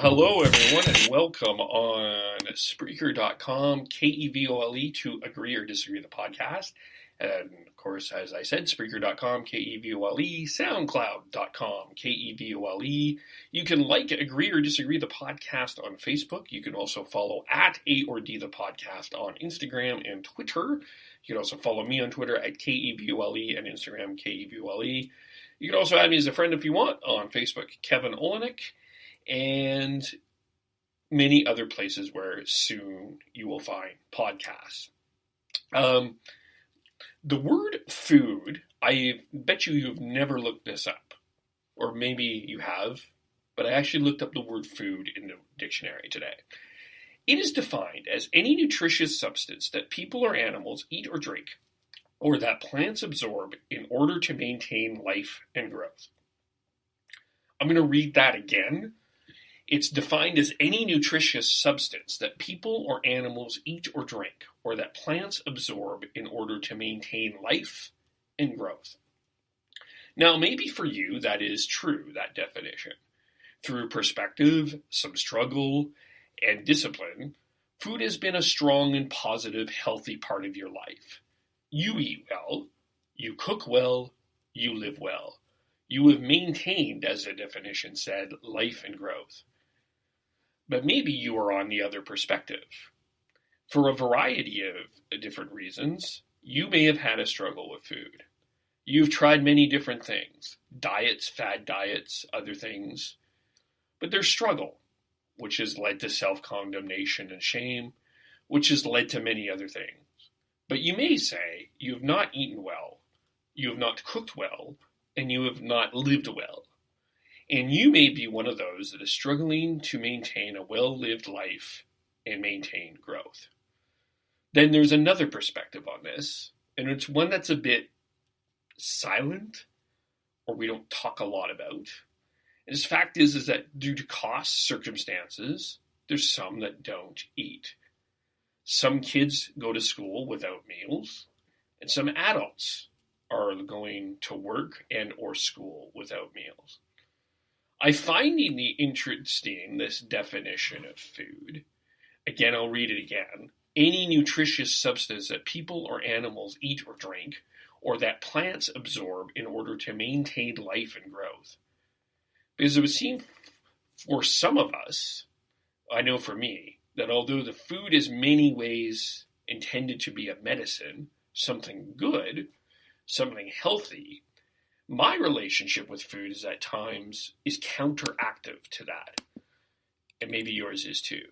Hello everyone, and welcome on Spreaker.com, KEVOLE, to Agree or Disagree the podcast. And of course, as I said, Spreaker.com, KEVOLE, SoundCloud.com, KEVOLE. You can like, agree, or disagree the podcast on Facebook. You can also follow at A or D the podcast on Instagram and Twitter. You can also follow me on Twitter at KEVOLE and Instagram KEVOLE. You can also add me as a friend if you want on Facebook, Kevin Olenek, and many other places where soon you will find podcasts. The word food, I bet you've never looked this up, or maybe you have, but I actually looked up the word food in the dictionary today. It is defined as any nutritious substance that people or animals eat or drink, or that plants absorb in order to maintain life and growth. I'm going to read that again. It's defined as any nutritious substance that people or animals eat or drink, or that plants absorb in order to maintain life and growth. Now, maybe for you that is true, that definition. Through perspective, some struggle, and discipline, food has been a strong and positive, healthy part of your life. You eat well, you cook well, you live well. You have maintained, as the definition said, life and growth. But maybe you are on the other perspective. For a variety of different reasons, you may have had a struggle with food. You've tried many different things, diets, fad diets, other things. But there's struggle, which has led to self-condemnation and shame, which has led to many other things. But you may say you have not eaten well, you have not cooked well, and you have not lived well. And you may be one of those that is struggling to maintain a well-lived life and maintain growth. Then there's another perspective on this, and it's one that's a bit silent, or we don't talk a lot about. And the fact is that due to cost circumstances, there's some that don't eat. Some kids go to school without meals, and some adults are going to work and or school without meals. I find it interesting, this definition of food. Again, I'll read it again. Any nutritious substance that people or animals eat or drink, or that plants absorb in order to maintain life and growth. Because it would seem for some of us, I know for me, that although the food is many ways intended to be a medicine, something good, something healthy, my relationship with food is at times is counteractive to that. And maybe yours is too.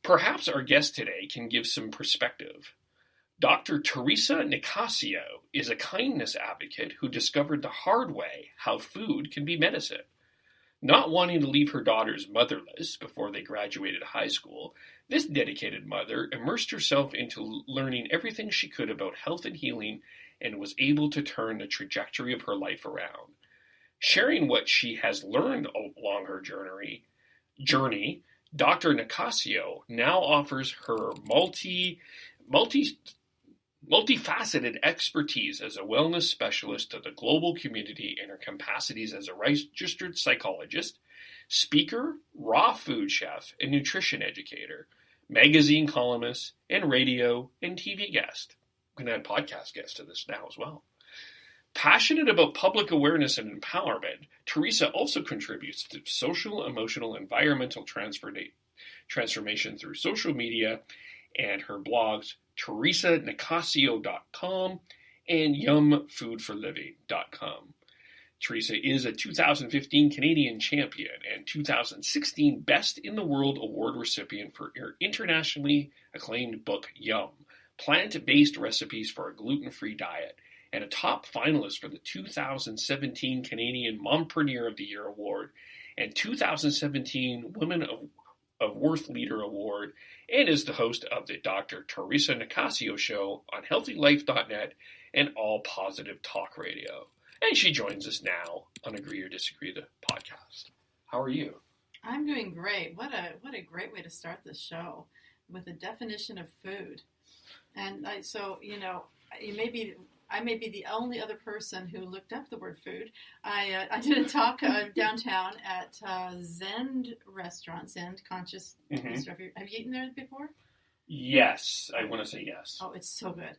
Perhaps our guest today can give some perspective. Dr. Theresa Nicassio is a kindness advocate who discovered the hard way how food can be medicine. Not wanting to leave her daughters motherless before they graduated high school, this dedicated mother immersed herself into learning everything she could about health and healing and was able to turn the trajectory of her life around. Sharing what she has learned along her journey, Dr. Nicassio now offers her multifaceted expertise as a wellness specialist to the global community in her capacities as a registered psychologist, speaker, raw food chef, and nutrition educator, magazine columnist, and radio and TV guest. We can add podcast guests to this now as well. Passionate about public awareness and empowerment, Theresa also contributes to social, emotional, environmental transformation through social media and her blogs, TheresaNicassio.com and YumFoodForLiving.com. Theresa is a 2015 Canadian champion and 2016 Best in the World Award recipient for her internationally acclaimed book, Yum, Plant-Based Recipes for a Gluten-Free Diet, and a top finalist for the 2017 Canadian Mompreneur of the Year Award and 2017 Women of Worth Leader Award, and is the host of the Dr. Theresa Nicassio Show on HealthyLife.net and All Positive Talk Radio. And she joins us now on Agree or Disagree the podcast. How are you? I'm doing great. What a great way to start this show with a definition of food. And maybe I may be the only other person who looked up the word food. I did a talk downtown at Zend restaurant, Zend Conscious Bistro. Have you eaten there before? Yes, I want to say yes. Oh, it's so good.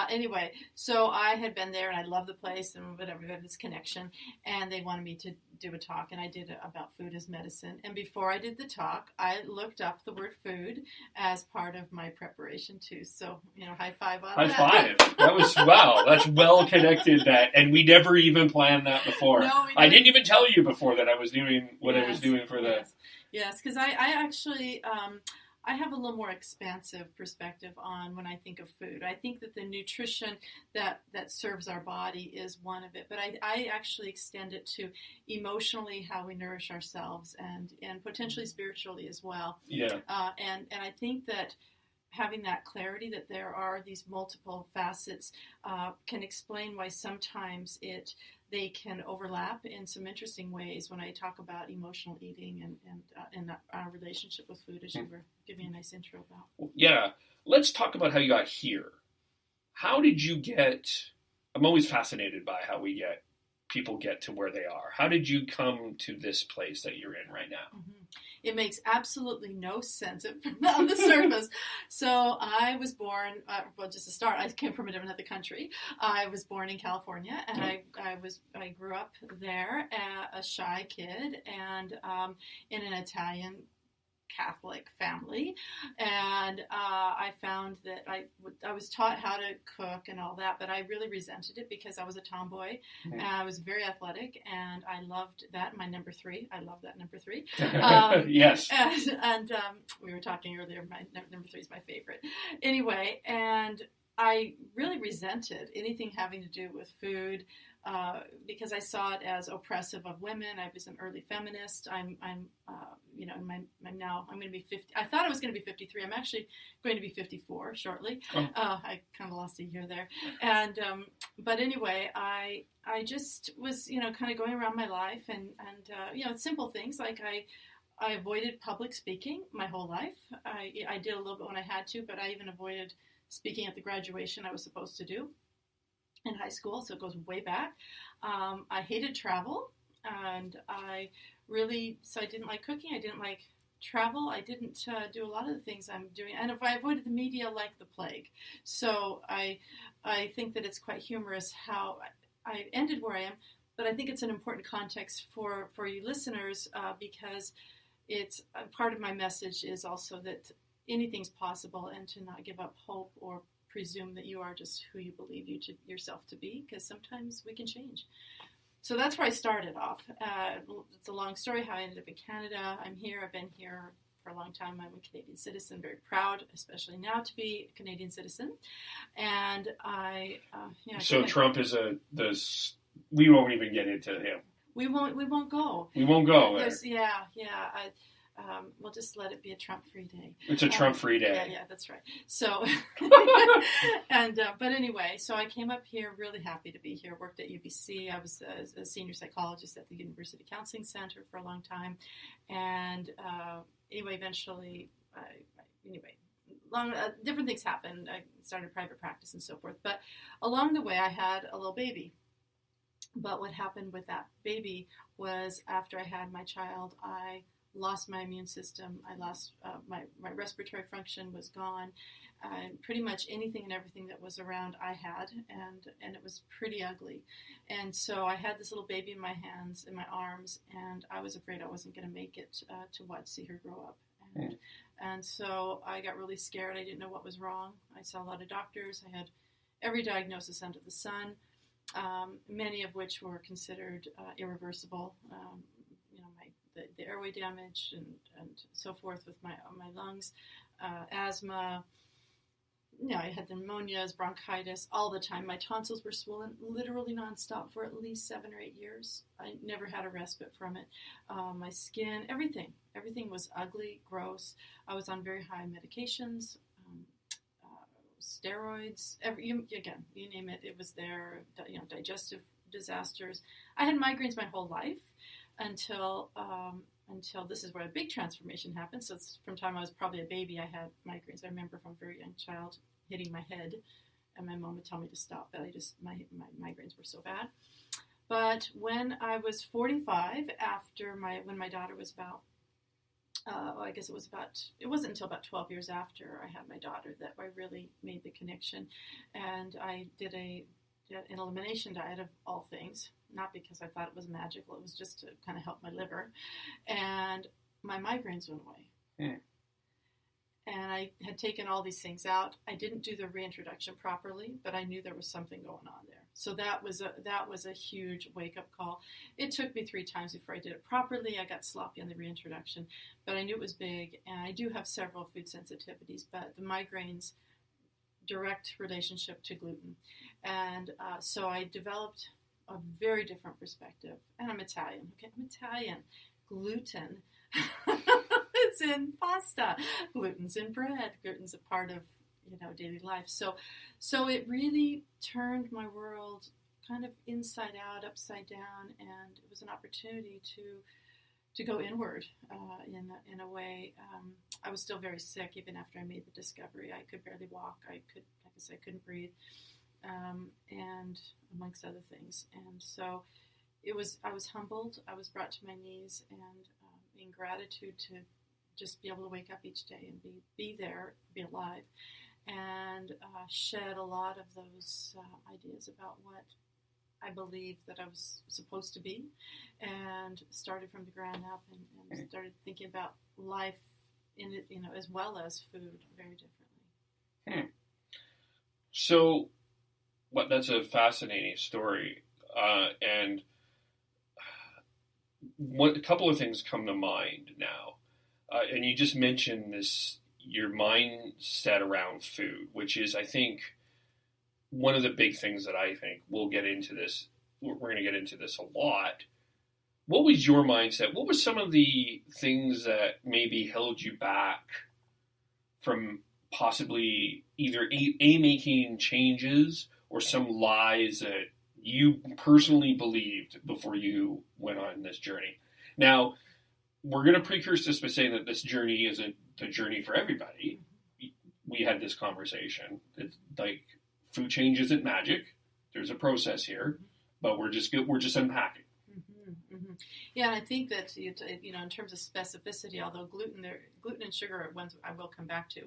Anyway, so I had been there and I love the place and whatever, we have this connection. And they wanted me to do a talk, and I did it about food as medicine. And before I did the talk, I looked up the word food as part of my preparation too. So, high five on that. High five. That was, wow, that's well connected that. And we never even planned that before. No, I didn't even tell you before that I was doing what I was doing for the... Yes, because I actually... I have a little more expansive perspective on when I think of food. I think that the nutrition that serves our body is one of it, but I actually extend it to emotionally how we nourish ourselves and potentially spiritually as well. Yeah. And I think that having that clarity that there are these multiple facets can explain why sometimes they can overlap in some interesting ways when I talk about emotional eating and our relationship with food, as you were giving a nice intro about. Yeah. Let's talk about how you got here. How did you get... I'm always fascinated by how people get to where they are. How did you come to this place that you're in right now? Mm-hmm. It makes absolutely no sense on the surface. So I was born, just to start, I came from another country. I was born in California, and I grew up there, a shy kid, and in an Italian Catholic family, and I found that I was taught how to cook and all that, but I really resented it because I was a tomboy, and I was very athletic, and I loved that. My number 3, I love that number 3. Yes. And we were talking earlier. My number 3 is my favorite. Anyway, and I really resented anything having to do with food. Because I saw it as oppressive of women. I was an early feminist. I'm now, I'm going to be 50. I thought I was going to be 53. I'm actually going to be 54 shortly. Oh. I kind of lost a year there. And, but anyway, I just was, kind of going around my life and simple things like I avoided public speaking my whole life. I did a little bit when I had to, but I even avoided speaking at the graduation I was supposed to do in high school, so it goes way back. I hated travel, and I didn't like cooking, I didn't like travel, I didn't do a lot of the things I'm doing, and if I avoided the media like the plague. So I think that it's quite humorous how I ended where I am, but I think it's an important context for you listeners because it's part of my message is also that anything's possible and to not give up hope or presume that you are just who you believe yourself to be, because sometimes we can change. So that's where I started off. It's a long story how I ended up in Canada. I'm here. I've been here for a long time. I'm a Canadian citizen, very proud, especially now, to be a Canadian citizen. And So Trump is we won't even get into him. We won't go. We won't go there. We'll just let it be a Trump-free day. It's a Trump-free day. Yeah, that's right. So, but anyway, so I came up here really happy to be here. Worked at UBC. I was a senior psychologist at the University Counseling Center for a long time, and eventually, different things happened. I started private practice and so forth. But along the way, I had a little baby. But what happened with that baby was after I had my child, I lost my immune system. I lost my respiratory function was gone. Pretty much anything and everything that was around I had, and it was pretty ugly. And so I had this little baby in my hands, in my arms, and I was afraid I wasn't going to make it to see her grow up. And so I got really scared. I didn't know what was wrong. I saw a lot of doctors. I had every diagnosis under the sun, many of which were considered irreversible. The airway damage and so forth with my lungs, asthma. I had pneumonias, bronchitis all the time. My tonsils were swollen literally nonstop for at least 7 or 8 years. I never had a respite from it. My skin, everything was ugly, gross. I was on very high medications, steroids. You name it, it was there. Digestive disasters. I had migraines my whole life. Until this is where a big transformation happened. So it's from the time I was probably a baby, I had migraines. I remember from a very young child hitting my head and my mom would tell me to stop, but my migraines were so bad. But when I was 45, when my daughter was about, I guess it wasn't until about 12 years after I had my daughter that I really made the connection. And I did an elimination diet of all things, not because I thought it was magical, it was just to kind of help my liver. And my migraines went away. Hmm. And I had taken all these things out. I didn't do the reintroduction properly, but I knew there was something going on there. So that was a huge wake-up call. It took me 3 times before I did it properly. I got sloppy on the reintroduction, but I knew it was big. And I do have several food sensitivities, but the migraines, direct relationship to gluten. And so I developed a very different perspective. And I'm Italian. Okay, I'm Italian. Gluten. It's in pasta. Gluten's in bread. Gluten's a part of daily life. So it really turned my world kind of inside out, upside down, and it was an opportunity to go inward in a way. I was still very sick even after I made the discovery. I could barely walk. I couldn't breathe, and amongst other things. And so I was humbled. I was brought to my knees, and in gratitude to just be able to wake up each day and be there, be alive, and shed a lot of those ideas about what I believed that I was supposed to be, and started from the ground up and started thinking about life in it, as well as food, very differently. So, that's a fascinating story, and a couple of things come to mind now. And you just mentioned your mindset around food, which is, I think, one of the big things that I think we'll get into this. We're going to get into this a lot. What was your mindset? What were some of the things that maybe held you back from possibly either making changes or some lies that you personally believed before you went on this journey? Now, we're going to precursor this by saying that this journey isn't the journey for everybody. We had this conversation. It's like food change isn't magic. There's a process here, but we're just unpacking. Mm-hmm, mm-hmm. Yeah, and I think that in terms of specificity, although gluten and sugar are ones I will come back to,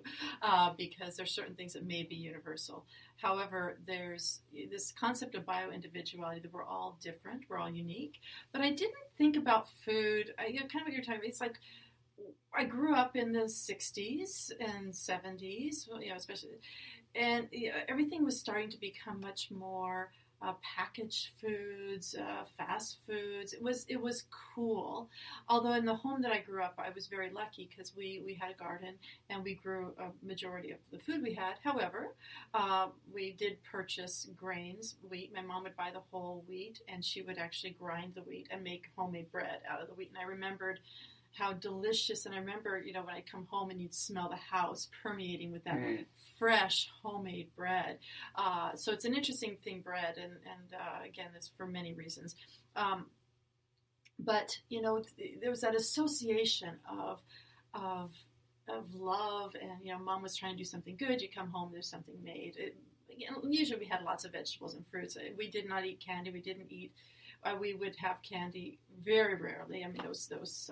because there's certain things that may be universal. However, there's this concept of bio-individuality, that we're all different, we're all unique. But I didn't think about food. Kind of what you're talking about. It's like I grew up in the '60s and '70s, especially, and everything was starting to become much more packaged foods, fast foods. It was cool. Although in the home that I grew up, I was very lucky because we had a garden and we grew a majority of the food we had. However, we did purchase grains, wheat. My mom would buy the whole wheat, and she would actually grind the wheat and make homemade bread out of the wheat. And I remembered how delicious, and I remember, when I'd come home and you'd smell the house permeating with that fresh homemade bread. So it's an interesting thing, bread, and again, it's for many reasons. But there was that association of love, and Mom was trying to do something good. You come home, there's something made. Usually, we had lots of vegetables and fruits. We did not eat candy. We didn't eat. We would have candy very rarely. I mean, those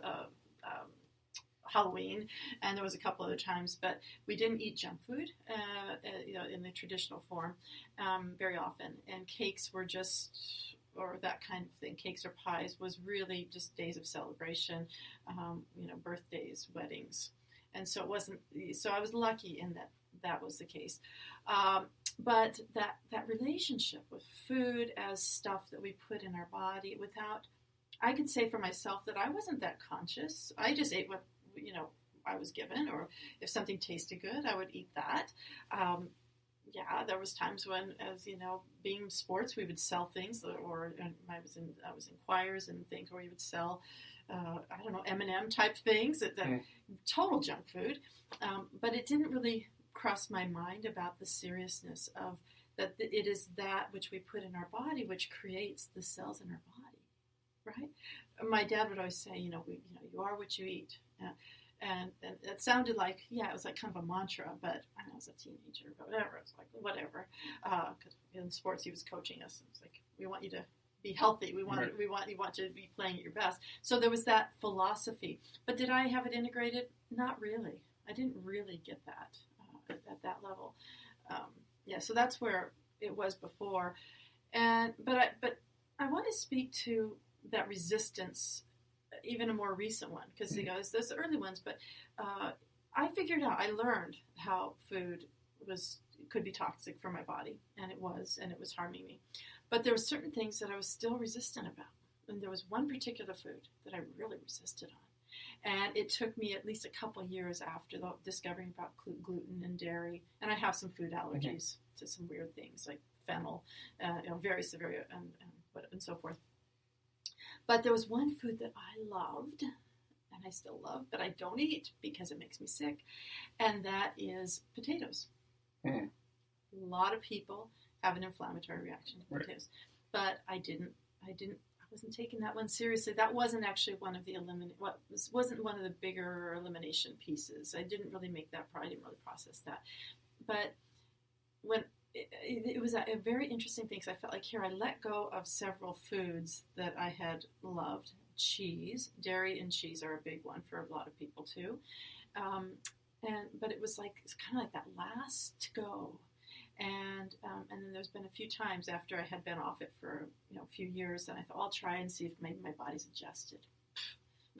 Halloween, and there was a couple other times, but we didn't eat junk food, in the traditional form, very often. And cakes were or that kind of thing, cakes or pies, was really just days of celebration, birthdays, weddings. And so so I was lucky in that was the case. But that relationship with food as stuff that we put in our body I could say for myself that I wasn't that conscious. I just ate what, I was given, or if something tasted good, I would eat that. There was times when, as being sports, we would sell things, or I was in choirs and things where you would sell, M&M type things, that total junk food. But it didn't really cross my mind about the seriousness of that. It is that which we put in our body which creates the cells in our body, right? My dad would always say, you are what you eat. And it sounded like, it was like kind of a mantra, but I was a teenager, but whatever. It's like, whatever. Because in sports, he was coaching us. It's like, we want you to be healthy. We want you to be playing at your best. So there was that philosophy. But did I have it integrated? Not really. I didn't really get that at that level. So that's where it was before. But I want to speak to that resistance, even a more recent one, because there's the early ones. But I figured out, I learned how food could be toxic for my body, and it was harming me. But there were certain things that I was still resistant about. And there was one particular food that I really resisted on. And it took me at least a couple of years after discovering about gluten and dairy. And I have some food allergies to some weird things like fennel, very severe and so forth. But there was one food that I loved, and I still love, but I don't eat because it makes me sick. And that is potatoes. A lot of people have an inflammatory reaction to potatoes, but I wasn't taking that one seriously. That wasn't actually one of the wasn't one of the bigger elimination pieces. I didn't really make that. I didn't really process that. But when it was a very interesting thing, because I felt like here I let go of several foods that I had loved. Cheese, dairy, and cheese are a big one for a lot of people too. But it's kind of like that last to go. And then there's been a few times after I had been off it for a few years, and I thought, I'll try and see if maybe my body's adjusted.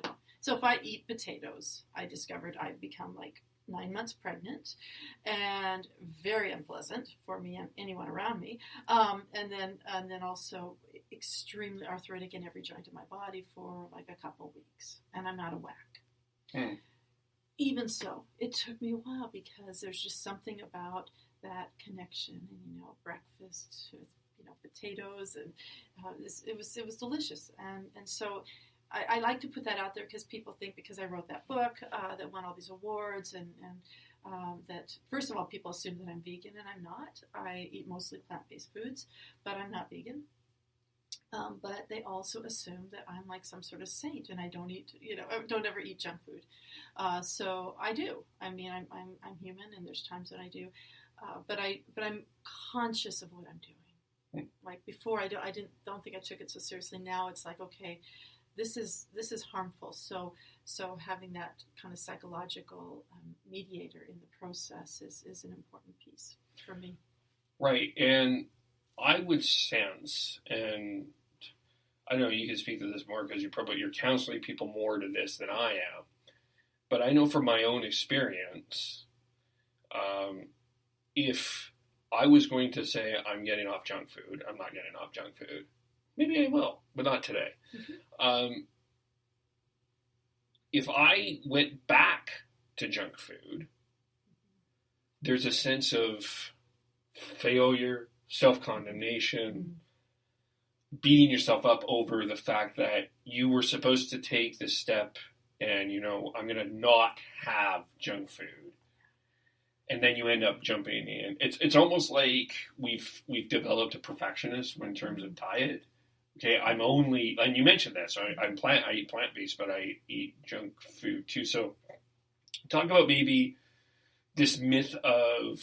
No. So if I eat potatoes, I discovered I've become like 9 months pregnant, and very unpleasant for me and anyone around me. And then also extremely arthritic in every joint of my body for like a couple of weeks, and I'm out of whack. Even so, it took me a while, because there's just something about that connection, and breakfast with potatoes, and it was delicious, and so I like to put that out there, because people think, because I wrote that book that won all these awards, and that first of all people assume that I'm vegan, and I'm not. I eat mostly plant-based foods, but I'm not vegan. But they also assume that I'm like some sort of saint, and I don't eat, I don't ever eat junk food. So I do. I mean, I'm human, and there's times that I do. But I'm conscious of what I'm doing. Like before, I don't think I took it so seriously. Now it's like, okay, this is harmful. So having that kind of psychological mediator in the process is an important piece for me. Right, and I would sense, and I know you can speak to this more because you're counseling people more to this than I am, but I know from my own experience, if I was going to say I'm getting off junk food, I'm not getting off junk food. Maybe I will, but not today. If I went back to junk food, there's a sense of failure, self-condemnation, beating yourself up over the fact that you were supposed to take this step and, I'm going to not have junk food. And then you end up jumping in. It's almost like we've developed a perfectionist in terms of diet. Okay, I'm only, and you mentioned that, so I eat plant-based, but I eat junk food too. So talk about maybe this myth of,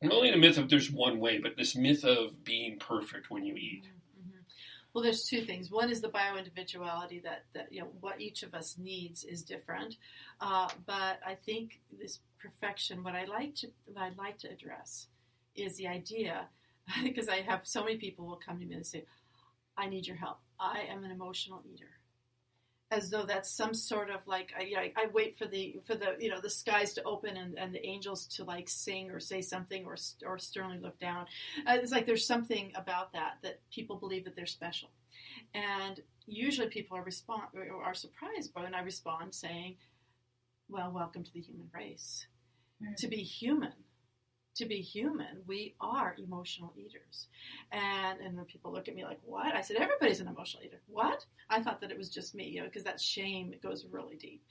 not only the myth of there's one way, but this myth of being perfect when you eat. Well, there's two things. One is the bioindividuality that what each of us needs is different. But I think this perfection, what I like to address is the idea, because I have so many people will come to me and say, I need your help. I am an emotional eater. As though that's some sort of like, I wait for the the skies to open and the angels to like sing or say something or sternly look down. It's like there's something about that people believe that they're special, and usually people are surprised when I respond saying, "Well, welcome to the human race. To be human to be human, we are emotional eaters. And when people look at me like, what? I said, everybody's an emotional eater. What? I thought that it was just me, because that shame, it goes really deep.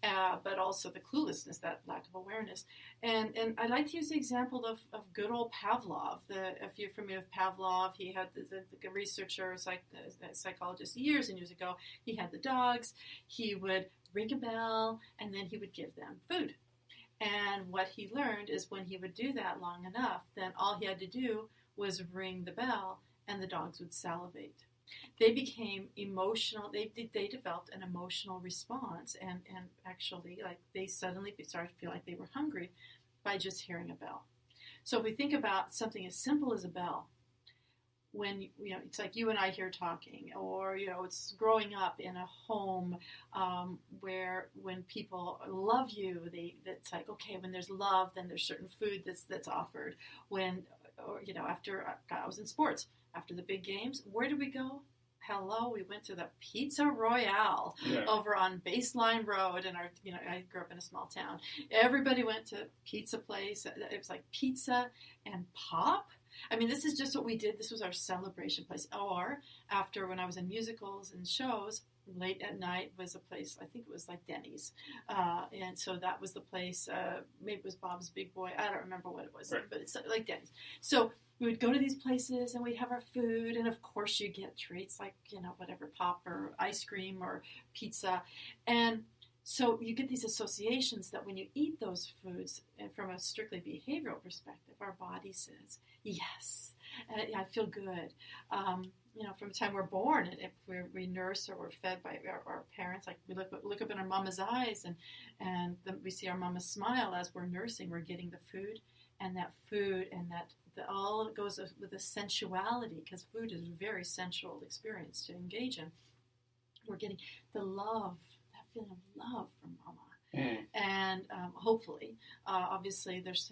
But also the cluelessness, that lack of awareness. And I like to use the example of good old Pavlov. If you're familiar with Pavlov, he had the researcher, psychologist years and years ago. He had the dogs. He would ring a bell, and then he would give them food. And what he learned is when he would do that long enough, then all he had to do was ring the bell, and the dogs would salivate. They became emotional. They developed an emotional response, and actually, like, they suddenly started to feel like they were hungry by just hearing a bell. So if we think about something as simple as a bell, when, it's like you and I here talking, or, it's growing up in a home where when people love you, it's like, okay, when there's love, then there's certain food that's offered. After I was in sports, after the big games, where did we go? Hello, we went to the Pizza Royale over on Baseline Road, and I grew up in a small town. Everybody went to pizza place. It was like pizza and pop. I mean, this is just what we did. This was our celebration place. Or after, when I was in musicals and shows, late at night was a place, I think it was like Denny's. And so that was the place, maybe it was Bob's Big Boy. I don't remember what it was, right. But it's like Denny's. So we would go to these places and we'd have our food. And of course you get treats like, whatever, pop or ice cream or pizza. And so you get these associations that when you eat those foods, and from a strictly behavioral perspective, our body says, yes, I feel good. From the time we're born, and if we nurse or we're fed by our parents, like we look up in our mama's eyes, and then we see our mama smile as we're nursing, we're getting the food, and that all goes with the sensuality, because food is a very sensual experience to engage in. We're getting the love, feeling of love from mama. And hopefully, obviously there's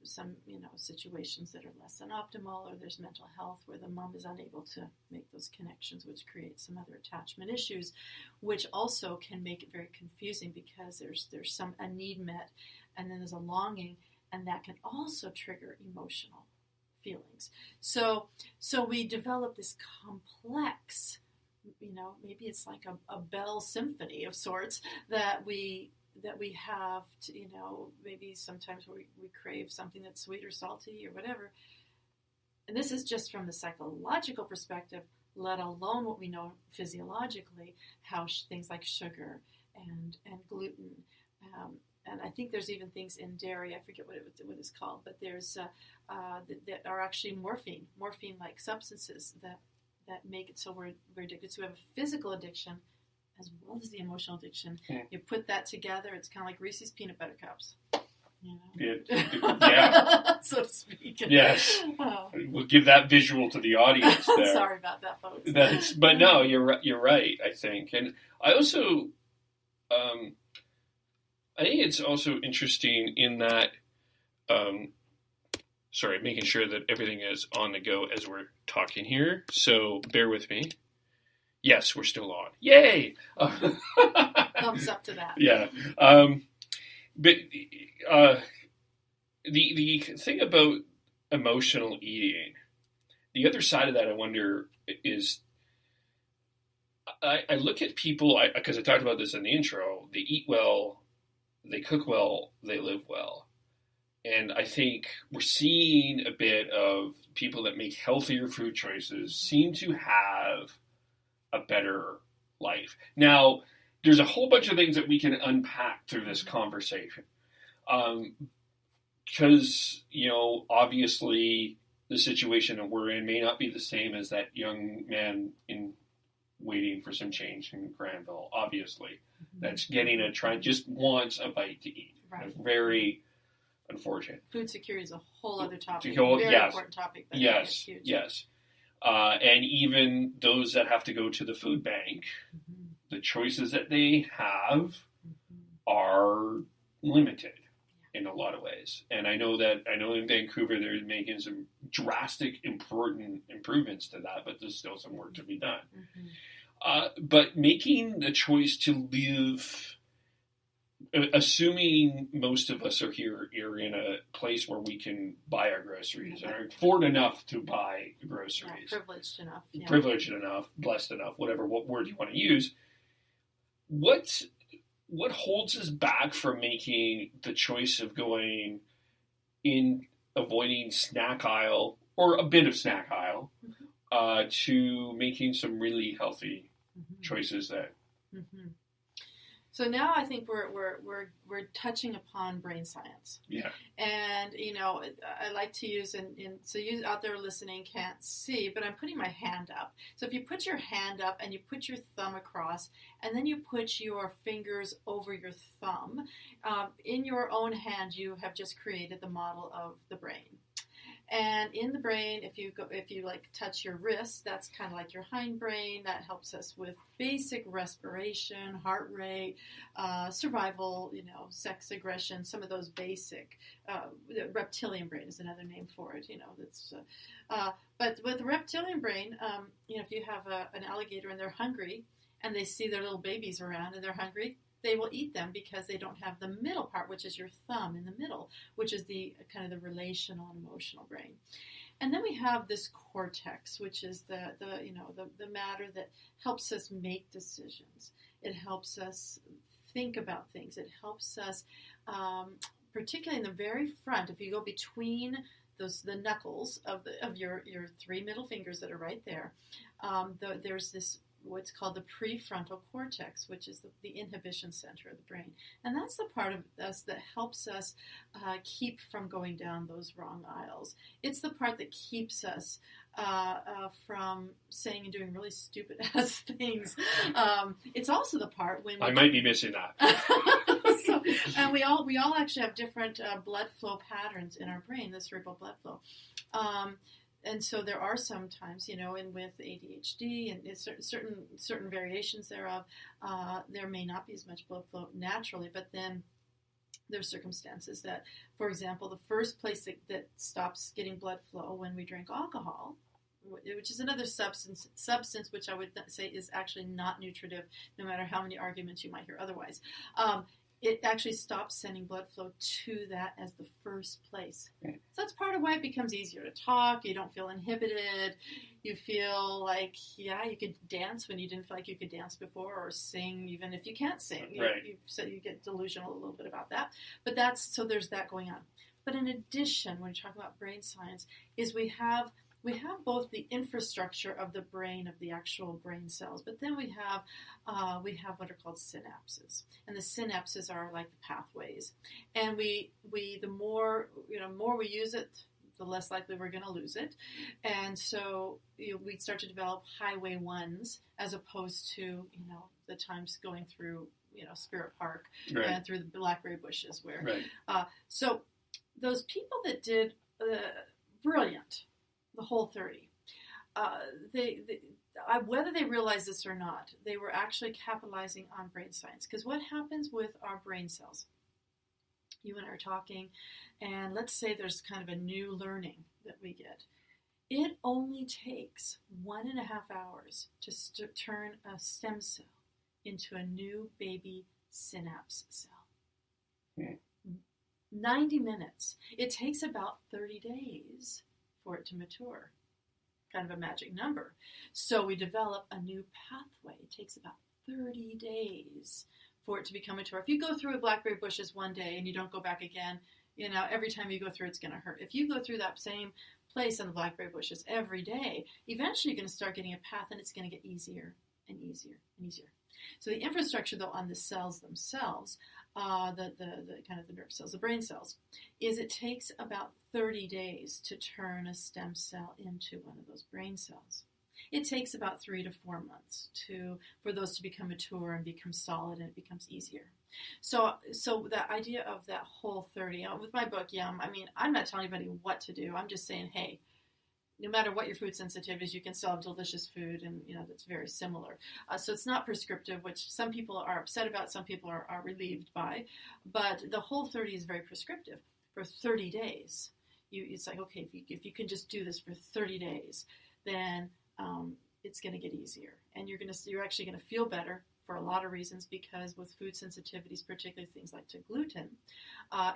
some situations that are less than optimal, or there's mental health where the mom is unable to make those connections, which creates some other attachment issues, which also can make it very confusing, because there's a need met, and then there's a longing, and that can also trigger emotional feelings. So we develop this complex, maybe it's like a bell symphony of sorts that we have to, maybe sometimes we crave something that's sweet or salty or whatever. And this is just from the psychological perspective, let alone what we know physiologically, how things like sugar and gluten. And I think there's even things in dairy, I forget what it's called, but there's that are actually morphine-like substances that make it so we're addicted. So we have a physical addiction as well as the emotional addiction. You put that together, it's kind of like Reese's peanut butter cups. Yeah. So to speak. Yes. We'll give that visual to the audience there. Sorry about that, folks. But no, you're right, I think. And I also, I think it's also interesting in that, making sure that everything is on the go as we're talking here. So bear with me. Yes, we're still on. Yay! Thumbs up to that. Yeah. But the thing about emotional eating, the other side of that, I wonder, is I look at people, because I talked about this in the intro, they eat well, they cook well, they live well. And I think we're seeing a bit of people that make healthier food choices seem to have a better life. Now, there's a whole bunch of things that we can unpack through this conversation. Because, obviously the situation that we're in may not be the same as that young man in waiting for some change in Granville, obviously. That's getting just wants a bite to eat. Right. That's very unfortunate. Food security is a whole other topic. Important topic. But yes, huge. Yes. And even those that have to go to the food bank, the choices that they have are limited in a lot of ways. And I know in Vancouver they're making some drastic important improvements to that, but there's still some work to be done. But making the choice to live assuming most of us are here in a place where we can buy our groceries and are afford enough to buy groceries. Yeah, privileged enough. Yeah. Privileged enough, blessed enough, what word you want to use. What holds us back from making the choice of going in, avoiding snack aisle or a bit of snack aisle, to making some really healthy choices that. Mm-hmm. So now I think we're touching upon brain science. Yeah. And I like to use so you out there listening can't see, but I'm putting my hand up. So if you put your hand up and you put your thumb across, and then you put your fingers over your thumb, in your own hand you have just created the model of the brain. And in the brain, if you like touch your wrist, that's kind of like your hindbrain. That helps us with basic respiration, heart rate, survival, sex aggression, some of those basic. The reptilian brain is another name for it. But with the reptilian brain, if you have an alligator and they're hungry, and they see their little babies around and they're hungry, they will eat them because they don't have the middle part, which is your thumb in the middle, which is the kind of the relational and emotional brain. And then we have this cortex, which is the matter that helps us make decisions. It helps us think about things. It helps us, particularly in the very front, if you go between the knuckles of your three middle fingers that are right there, there's this what's called the prefrontal cortex, which is the inhibition center of the brain. And that's the part of us that helps us keep from going down those wrong aisles. It's the part that keeps us from saying and doing really stupid ass things. It's also the part when I might be missing that. And we all actually have different blood flow patterns in our brain, the cerebral blood flow. And so there are sometimes, and with ADHD and it's certain variations thereof, there may not be as much blood flow naturally, but then there's circumstances that, for example, the first place that stops getting blood flow when we drink alcohol, which is another substance which I would say is actually not nutritive, no matter how many arguments you might hear otherwise. It actually stops sending blood flow to that as the first place. So that's part of why it becomes easier to talk. You don't feel inhibited. You feel like, you could dance when you didn't feel like you could dance before, or sing even if you can't sing. Right. So you get delusional a little bit about that. But there's that going on. But in addition, when you talk about brain science, is we have both the infrastructure of the brain, of the actual brain cells, but then we have what are called synapses, and the synapses are like the pathways. And the more we use it, the less likely we're going to lose it. And so we start to develop highway ones as opposed to the times going through Spirit Park, right, and through the blackberry bushes where. Right. So those people that did brilliant. The Whole 30. Whether they realized this or not, they were actually capitalizing on brain science. Because what happens with our brain cells? You and I are talking, and let's say there's kind of a new learning that we get. It only takes 1.5 hours to turn a stem cell into a new baby synapse cell. 90 minutes. It takes about 30 days for it to mature. Kind of a magic number. So we develop a new pathway. It takes about 30 days for it to become mature. If you go through blackberry bushes one day and you don't go back again, every time you go through it's going to hurt. If you go through that same place on the blackberry bushes every day, eventually you're going to start getting a path, and it's going to get easier and easier and easier. So the infrastructure, though, on the cells themselves, the kind of the nerve cells, the brain cells, is it takes about 30 days to turn a stem cell into one of those brain cells. It takes about 3 to 4 months for those to become mature and become solid, and it becomes easier. So the idea of that Whole 30, with my book, I'm not telling anybody what to do. I'm just saying, hey, no matter what your food sensitivity is, you can still have delicious food, and that's very similar. So it's not prescriptive, which some people are upset about, some people are relieved by. But the Whole 30 is very prescriptive. For 30 days, it's like, okay, if you can just do this for 30 days, then it's going to get easier, and you're actually going to feel better for a lot of reasons, because with food sensitivities, particularly things like to gluten,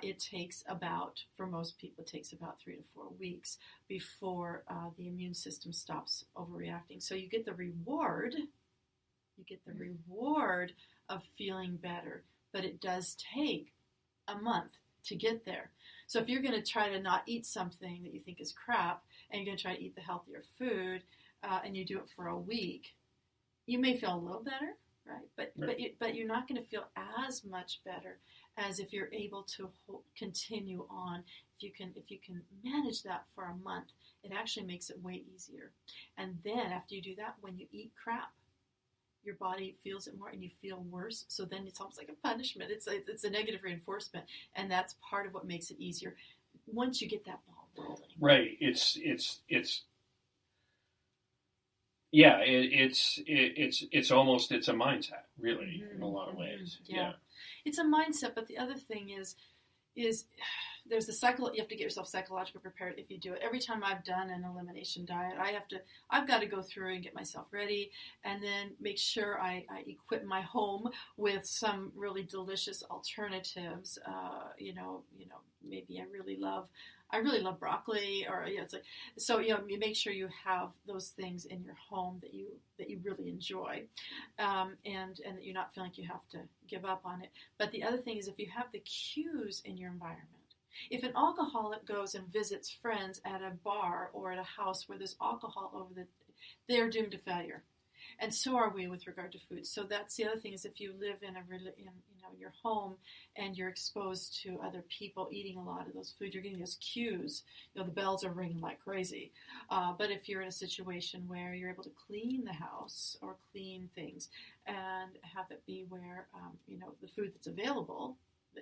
it takes about, for most people, it takes about 3 to 4 weeks before the immune system stops overreacting. So you get the reward of feeling better, but it does take a month to get there. So if you're going to try to not eat something that you think is crap, and you're going to try to eat the healthier food, and you do it for a week, you may feel a little better, right? But you're not going to feel as much better as if you're able to continue on. If you can manage that for a month, it actually makes it way easier. And then after you do that, when you eat crap, your body feels it more and you feel worse. So then it's almost like a punishment. It's a negative reinforcement, and that's part of what makes it easier once you get that ball rolling. Right. It's almost, it's a mindset, really, in a lot of ways. Yeah. It's a mindset, but the other thing is there's the cycle. You have to get yourself psychologically prepared if you do it. Every time I've done an elimination diet, I've got to go through and get myself ready, and then make sure I equip my home with some really delicious alternatives. Maybe I really love broccoli, or it's like, so you make sure you have those things in your home that you really enjoy, and that you're not feeling like you have to give up on it. But the other thing is, if you have the cues in your environment. If an alcoholic goes and visits friends at a bar or at a house where there's alcohol they're doomed to failure, and so are we with regard to food. So that's the other thing, is if you live in your home and you're exposed to other people eating a lot of those food, you're getting those cues. The bells are ringing like crazy. But if you're in a situation where you're able to clean the house or clean things and have it be where the food that's available.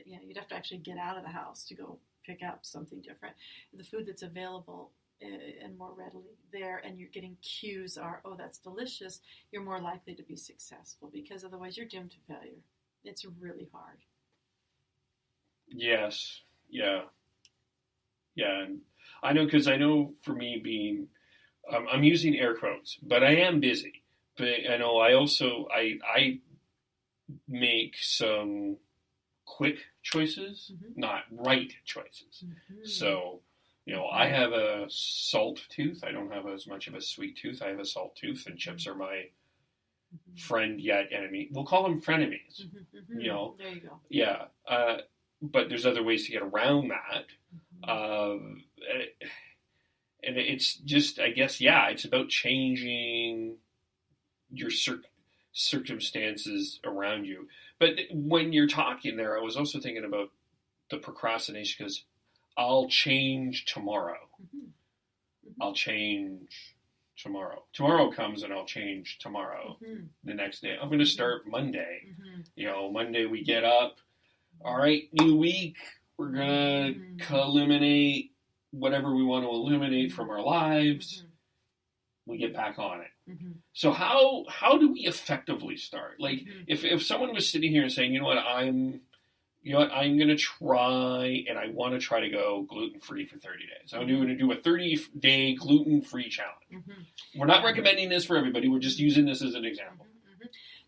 You'd have to actually get out of the house to go pick up something different. The food that's available and more readily there, and you're getting cues are, oh, that's delicious, you're more likely to be successful, because otherwise you're doomed to failure. It's really hard. Yes. Yeah. Yeah. And I know for me being, I'm using air quotes, but I am busy. But I know I make some quick choices, not right choices. So, I have a salt tooth. I don't have as much of a sweet tooth. I have a salt tooth, and chips are my friend yet enemy. We'll call them frenemies. There you go. Yeah. But there's other ways to get around that. And it's just, I guess, it's about changing your circumstances around you. But when you're talking there, I was also thinking about the procrastination, because I'll change tomorrow. I'll change tomorrow. Tomorrow comes and I'll change tomorrow. The next day, I'm going to start Monday. Monday we get up. All right, new week. We're going to eliminate whatever we want to eliminate from our lives. We get back on it. So how do we effectively start? Like, if someone was sitting here and saying, I'm going to try, and I want to try to go gluten-free for 30 days. I'm going to do a 30-day gluten-free challenge. We're not recommending this for everybody. We're just using this as an example.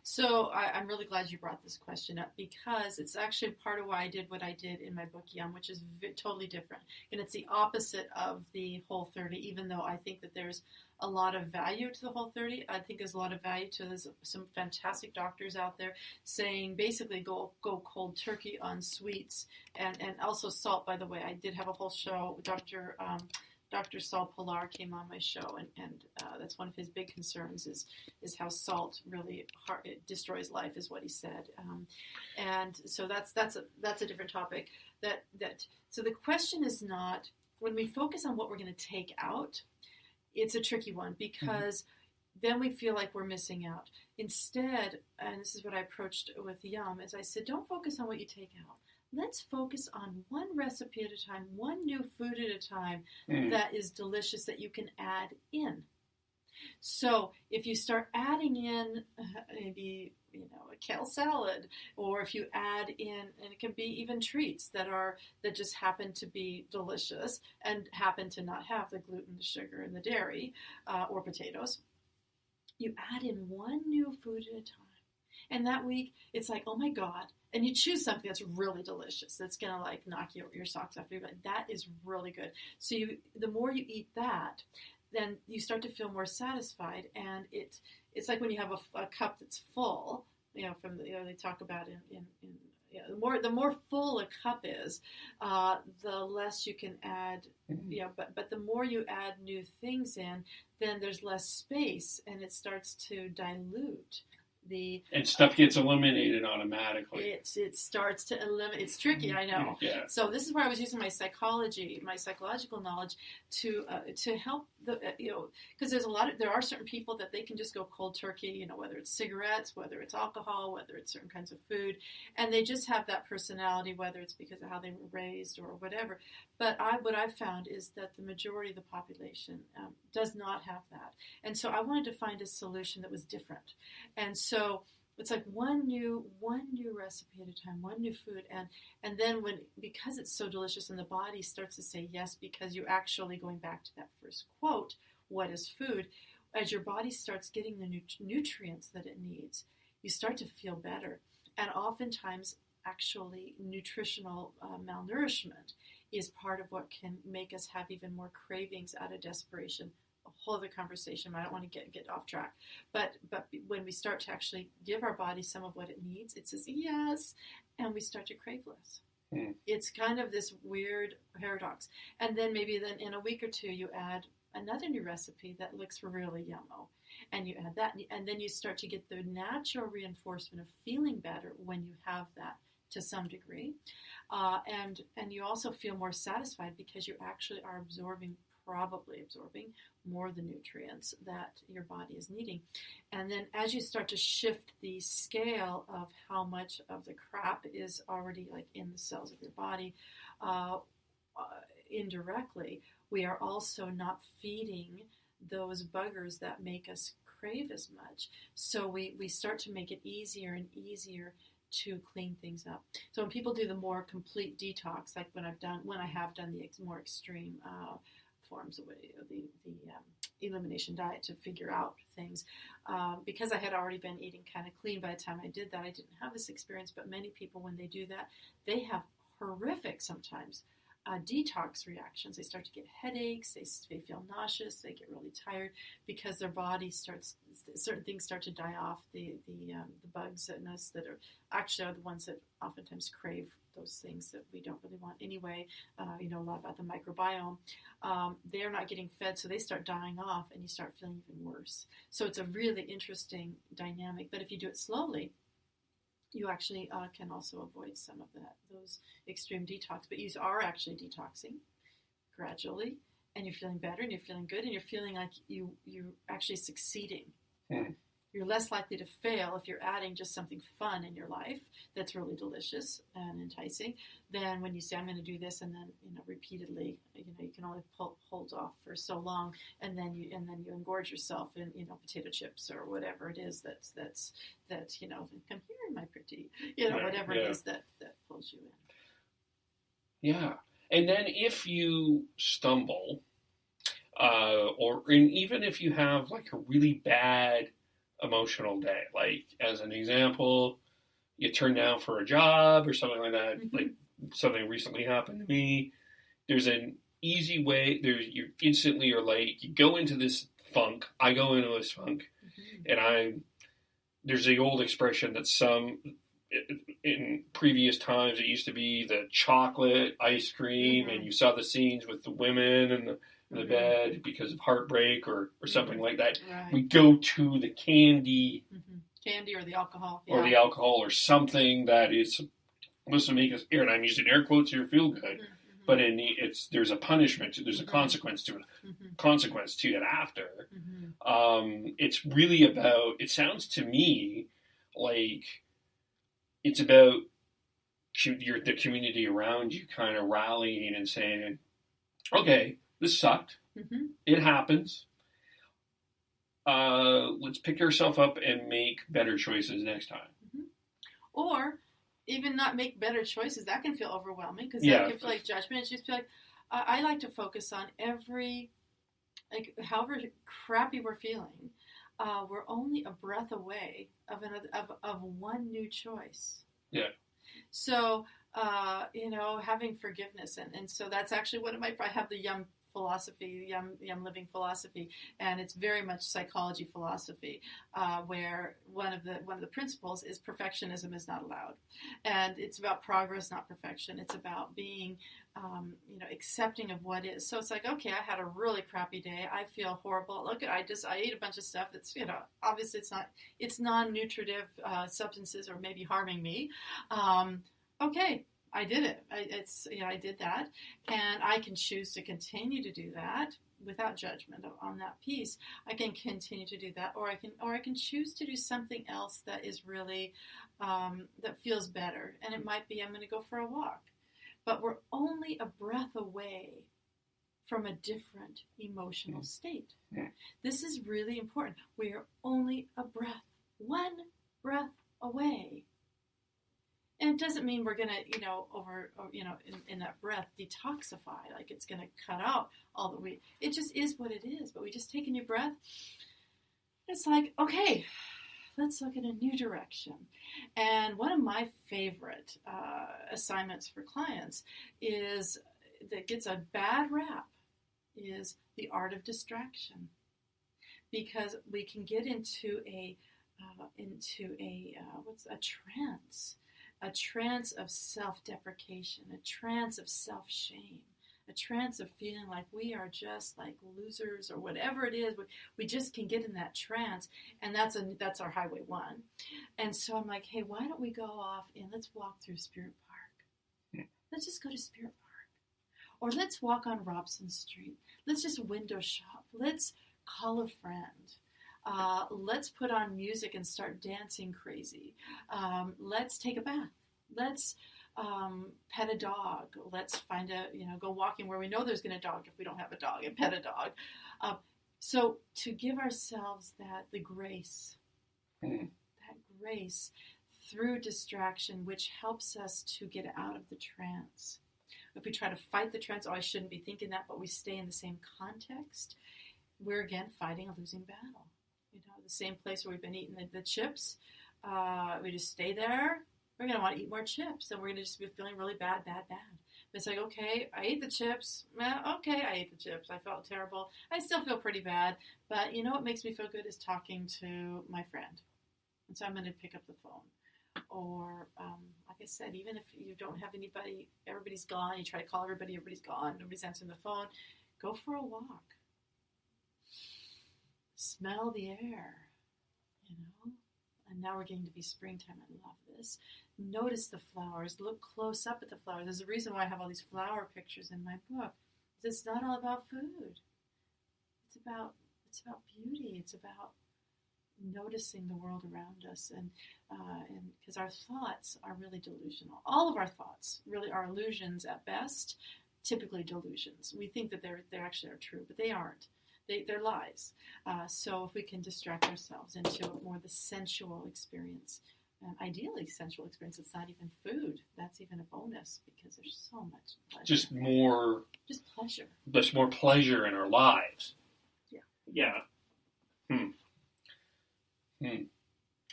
So I'm really glad you brought this question up, because it's actually part of why I did what I did in my book, Yum, which is totally different. And it's the opposite of the Whole30, even though I think that there's a lot of value to the Whole30. I think there's a lot of value to there's some fantastic doctors out there saying basically go cold turkey on sweets and also salt. By the way, I did have a whole show. Dr. Saul Pilar came on my show, and that's one of his big concerns is how salt really it destroys life, is what he said. And so that's a different topic. So the question is not, when we focus on what we're going to take out, it's a tricky one, because then we feel like we're missing out. Instead, and this is what I approached with Yum, is I said, don't focus on what you take out. Let's focus on one recipe at a time, one new food at a time that is delicious that you can add in. So if you start adding in maybe a kale salad, or if you add in, and it can be even treats that just happen to be delicious and happen to not have the gluten, the sugar, and the dairy, or potatoes. you add in one new food at a time. And that week, it's like, oh my God. And you choose something that's really delicious. That's going to like knock your socks off. But that is really good. So the more you eat that, then you start to feel more satisfied. And it's like when you have a cup that's full, from they talk about in the more full a cup is, the less you can add. But the more you add new things in, then there's less space, and it starts to dilute. And stuff gets eliminated automatically. It starts to eliminate. It's tricky, I know. Yeah. So this is where I was using my psychological knowledge to help because there are certain people that they can just go cold turkey. Whether it's cigarettes, whether it's alcohol, whether it's certain kinds of food, and they just have that personality, whether it's because of how they were raised or whatever. But what I've found is that the majority of the population does not have that, and so I wanted to find a solution that was different, and so it's like one new recipe at a time, one new food, and then because it's so delicious and the body starts to say yes, because you're actually going back to that first quote, what is food? As your body starts getting the nutrients that it needs, you start to feel better. And oftentimes, actually, nutritional malnourishment is part of what can make us have even more cravings out of desperation. A whole other conversation. I don't want to get off track. But when we start to actually give our body some of what it needs, it says yes, and we start to crave less. It's kind of this weird paradox. And then maybe in a week or two, you add another new recipe that looks really yummo. And you add that, and then you start to get the natural reinforcement of feeling better when you have that to some degree. And you also feel more satisfied because you actually are probably absorbing more of the nutrients that your body is needing. And then as you start to shift the scale of how much of the crap is already like in the cells of your body, indirectly, we are also not feeding those buggers that make us crave as much. So we start to make it easier and easier to clean things up. So when people do the more complete detox, like when I have done the more extreme forms of the elimination diet to figure out things, because I had already been eating kind of clean by the time I did that, I didn't have this experience. But many people, when they do that, they have horrific sometimes detox reactions. They start to get headaches, they feel nauseous, they get really tired because their body certain things start to die off. The bugs in us that are the ones that oftentimes crave those things that we don't really want anyway. A lot about the microbiome. They're not getting fed, so they start dying off, and you start feeling even worse. So it's a really interesting dynamic. But if you do it slowly, you actually can also avoid some of those extreme detox. But you are actually detoxing gradually, and you're feeling better, and you're feeling good, and you're feeling like you're actually succeeding. You're less likely to fail if you're adding just something fun in your life that's really delicious and enticing than when you say, I'm going to do this, and then repeatedly, you can only hold off for so long, and then you engorge yourself in potato chips or whatever it is that's come here, my pretty, whatever it is that pulls you in. Yeah, and then if you stumble, and even if you have like a really bad emotional day, like as an example, you turn down for a job or something like that, like something recently happened to me. There's an easy way. You instantly are like, you go into this funk. I go into this funk, and there's the old expression that in previous times it used to be the chocolate ice cream, and you saw the scenes with the women and the bed because of heartbreak or something like that. Right. We go to the candy. Candy or the alcohol. Or the alcohol or something that is supposed to make us, and I'm using air quotes here, feel good. But there's a punishment, there's a consequence to it, consequence to it after. It's really about, it sounds to me like it's about the community around you kind of rallying and saying, okay, this sucked. It happens. Let's pick ourselves up and make better choices next time. Or even not make better choices. That can feel overwhelming because that can feel like judgment. It's just feel like I like to focus on however crappy we're feeling. we're only a breath away of one new choice. Yeah. So, having forgiveness. And so that's actually I have the Yum philosophy, Yum living philosophy, and it's very much psychology philosophy, where one of the principles is perfectionism is not allowed, and it's about progress, not perfection. It's about being, accepting of what is. So it's like, okay, I had a really crappy day. I feel horrible. Look, I ate a bunch of stuff that's, obviously it's non-nutritive substances or maybe harming me. Okay. I did it. I did that, and I can choose to continue to do that without judgment on that piece. I can continue to do that, or I can choose to do something else that is really that feels better. And it might be I'm going to go for a walk, but we're only a breath away from a different emotional state. Yeah. This is really important. We are only a breath, one breath away. And it doesn't mean we're going to, in that breath, detoxify, like it's going to cut out all the weight. It just is what it is. But we just take a new breath. It's like, okay, let's look at a new direction. And one of my favorite assignments for clients that gets a bad rap is the art of distraction. Because we can get into a trance. A trance of self-deprecation, a trance of self-shame, a trance of feeling like we are just like losers or whatever it is. We just can get in that trance, and that's our highway 1. And so I'm like, hey, why don't we go off and let's walk through Spirit Park? Let's just go to Spirit Park. Or let's walk on Robson Street. Let's just window shop. Let's call a friend. Let's put on music and start dancing crazy. Let's take a bath. Let's pet a dog. Let's go walking where we know there's going to be a dog if we don't have a dog, and pet a dog. So to give ourselves the grace, that grace through distraction, which helps us to get out of the trance. If we try to fight the trance, I shouldn't be thinking that, but we stay in the same context, we're again fighting a losing battle. The same place where we've been eating the chips, we just stay there. We're going to want to eat more chips, and we're going to just be feeling really bad. But it's like, okay, I ate the chips. Okay, I ate the chips. I felt terrible. I still feel pretty bad, but what makes me feel good is talking to my friend. And so I'm going to pick up the phone. Or, like I said, even if you don't have anybody, everybody's gone, you try to call everybody, everybody's gone, nobody's answering the phone, go for a walk. Smell the air, and now we're getting to be springtime. I love this. Notice the flowers. Look close up at the flowers. There's a reason why I have all these flower pictures in my book. It's not all about food. It's about beauty. It's about noticing the world around us, and because our thoughts are really delusional. All of our thoughts really are illusions at best. Typically delusions. We think that they actually are true, but they aren't. They're lies. So if we can distract ourselves into more the sensual experience, ideally sensual experience, it's not even food. That's even a bonus because there's so much pleasure. Just pleasure. There's more pleasure in our lives. Yeah. And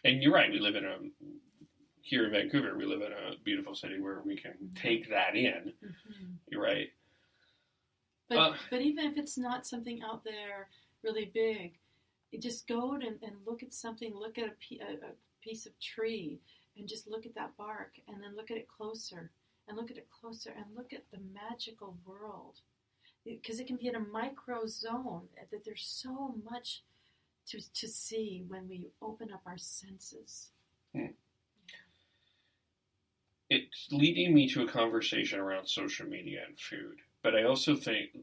you're right. We live here in Vancouver, we live in a beautiful city where we can take that in. Mm-hmm. You're right. But even if it's not something out there really big, you just go and look at something, look at a piece of tree, and just look at that bark, and then look at it closer, and look at it closer, and look at the magical world. Because it can be in a micro zone, that there's so much to see when we open up our senses. It's leading me to a conversation around social media and food. But I also think,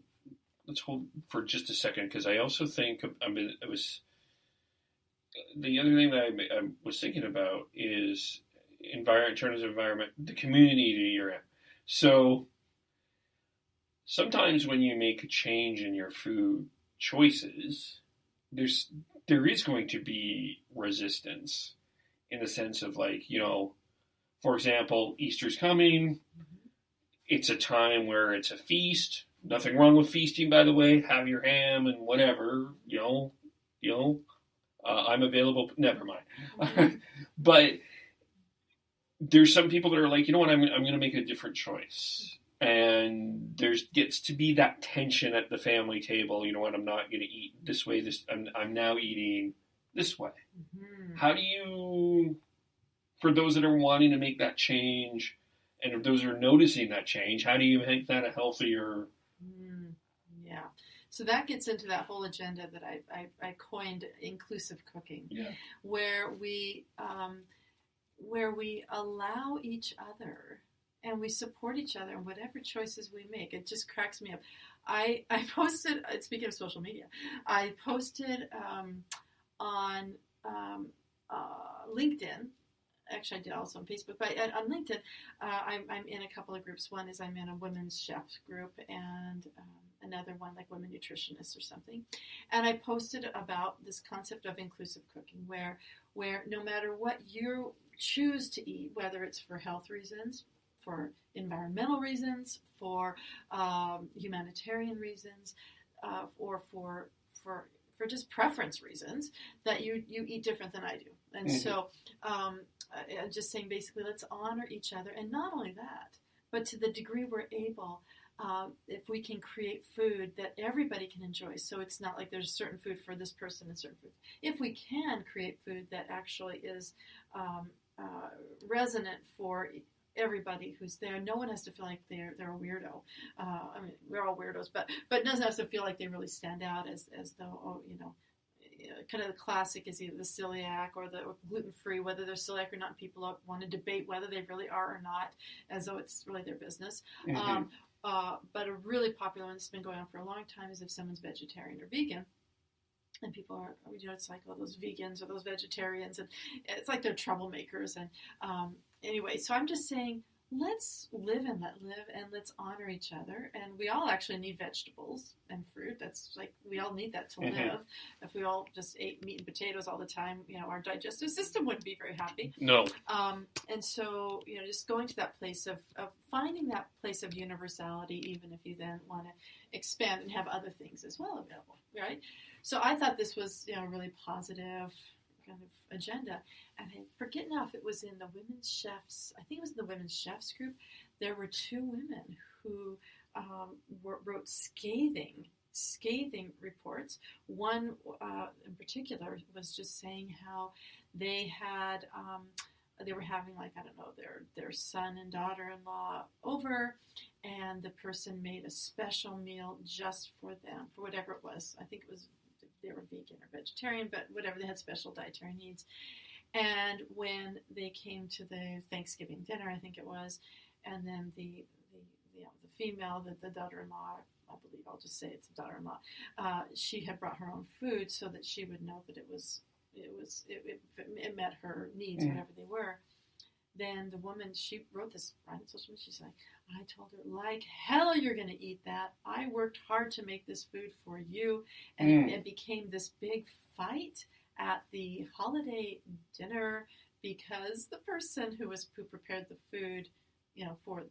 let's hold for just a second, because I also think, the other thing that I was thinking about is in terms of environment, the community that you're in. So sometimes when you make a change in your food choices, there is going to be resistance in the sense of for example, Easter's coming. It's a time where it's a feast. Nothing wrong with feasting, by the way. Have your ham and whatever, I'm available. Never mind. Mm-hmm. But there's some people that are like, you know what, I'm going to make a different choice. And there's gets to be that tension at the family table. You know what, I'm not going to eat this way. I'm now eating this way. Mm-hmm. How do you, for those that are wanting to make that change, and if those are noticing that change, how do you make that a healthier? Yeah. So that gets into that whole agenda that I coined inclusive cooking, where we allow each other and we support each other in whatever choices we make. It just cracks me up. I posted, speaking of social media, I posted on LinkedIn. Actually, I did also on Facebook, but on LinkedIn, I'm in a couple of groups. One is I'm in a women's chef group, and another one like women nutritionists or something. And I posted about this concept of inclusive cooking, where no matter what you choose to eat, whether it's for health reasons, for environmental reasons, for humanitarian reasons, or for just preference reasons, that you eat different than I do. And so I'm just saying, basically, let's honor each other. And not only that, but to the degree we're able, if we can create food that everybody can enjoy. So it's not like there's certain food for this person and certain food. If we can create food that actually is resonant for everybody who's there, no one has to feel like they're a weirdo. I mean, we're all weirdos, but doesn't have to feel like they really stand out as though, kind of the classic is either the celiac or the gluten-free, whether they're celiac or not. People want to debate whether they really are or not, as though it's really their business. Mm-hmm. But a really popular one that's been going on for a long time is if someone's vegetarian or vegan. And people are, it's like all those vegans or those vegetarians, and it's like they're troublemakers. And anyway, so I'm just saying, let's live and let live, and let's honor each other. And we all actually need vegetables and fruit. That's like, we all need that to live. If we all just ate meat and potatoes all the time, our digestive system wouldn't be very happy. No. And so, just going to that place of finding that place of universality, even if you then want to expand and have other things as well available, right? So I thought this was, a really positive kind of agenda. And I forget now if it was in the women's chefs. I think it was in the women's chefs group. There were two women who wrote scathing reports. One in particular was just saying how they had they were having, like, I don't know, their son and daughter-in-law over, and the person made a special meal just for them, for whatever it was. I think it was they were vegan or vegetarian, but whatever, they had special dietary needs. And when they came to the Thanksgiving dinner, I think it was, and then the female, the daughter-in-law, I believe, I'll just say it's the daughter-in-law, she had brought her own food so that she would know that it met her needs, whatever they were. Then the woman, she wrote this right on social media. She's like, I told her, like hell you're going to eat that. I worked hard to make this food for you. And it became this big fight at the holiday dinner because the person who prepared the food, for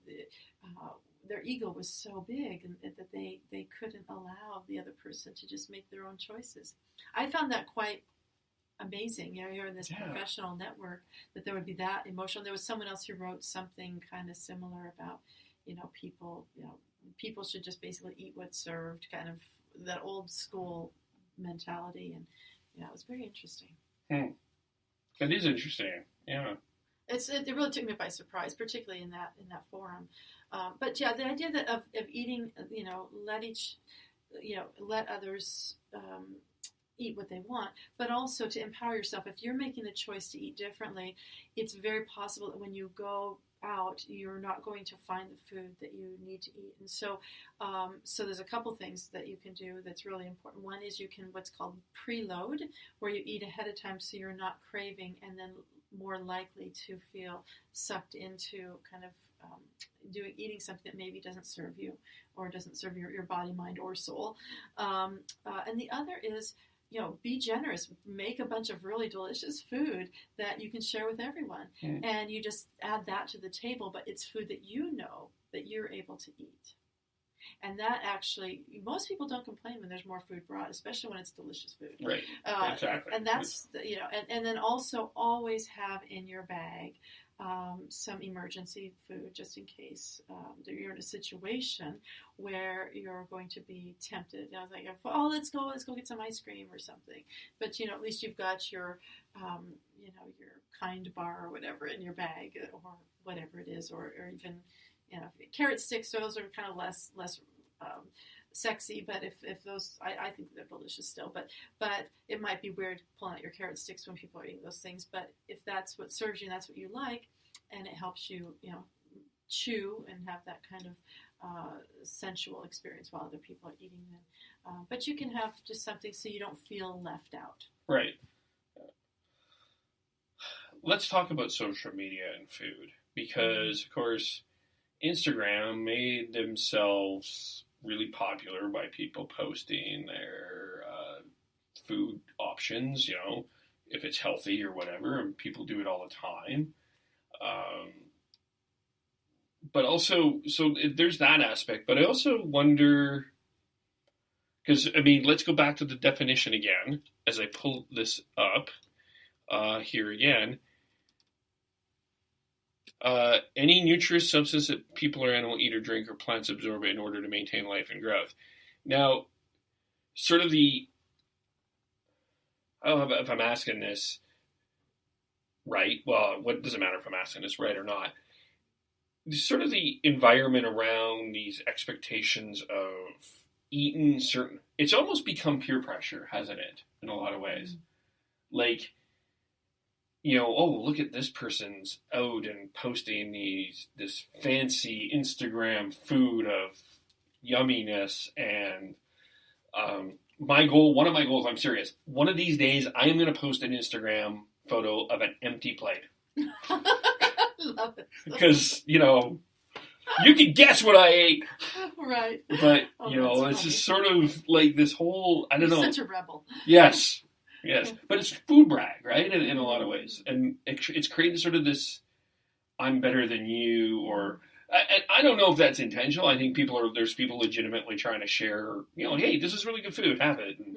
their ego was so big and that they couldn't allow the other person to just make their own choices. I found that quite amazing. You're in this professional network, that there would be that emotional. There was someone else who wrote something kind of similar about, people should just basically eat what's served, kind of that old school mentality. And it was very interesting. It is interesting. Yeah. It really took me by surprise, particularly in that forum. But yeah, the idea that of eating, let others eat what they want, but also to empower yourself. If you're making the choice to eat differently, it's very possible that when you go out, you're not going to find the food that you need to eat. And so there's a couple things that you can do that's really important. One is you can what's called preload, where you eat ahead of time so you're not craving and then more likely to feel sucked into kind of eating something that maybe doesn't serve you or doesn't serve your body, mind, or soul. And the other is, be generous. Make a bunch of really delicious food that you can share with everyone. And you just add that to the table, but it's food that that you're able to eat. And that actually, most people don't complain when there's more food brought, especially when it's delicious food. Right. Exactly. And that's, and then also always have in your bag some emergency food just in case you're in a situation where you're going to be tempted. I was like, oh, let's go get some ice cream or something. But, at least you've got your, your Kind bar or whatever in your bag or whatever it is, or even, carrot sticks. Those are kind of less sexy, but if those, I think they're delicious still. But it might be weird pulling out your carrot sticks when people are eating those things. But if that's what serves you and that's what you like, and it helps you, chew and have that kind of sensual experience while other people are eating them. But you can have just something so you don't feel left out. Right. Let's talk about social media and food, because, of course, Instagram made themselves really popular by people posting their food options, if it's healthy or whatever, and people do it all the time. But also, so there's that aspect, but I also wonder, because, let's go back to the definition again, as I pull this up here again. Any nutritious substance that people or animal eat or drink or plants absorb in order to maintain life and growth. Now, sort of I don't know if I'm asking this right. Well, what does it matter if I'm asking this right or not? Sort of the environment around these expectations of eating certain... It's almost become peer pressure, hasn't it, in a lot of ways? Like... oh, look at this person's out and posting this fancy Instagram food of yumminess. And one of my goals, I'm serious, one of these days I am going to post an Instagram photo of an empty plate. Love it. Because, you can guess what I ate. Right. But, it's just sort of like this whole, I don't know. Such a rebel. Yes. Yes, but it's food brag, right? In a lot of ways, and it's creating sort of this "I'm better than you," or I don't know if that's intentional. I think there's people legitimately trying to share, hey, this is really good food, have it, and,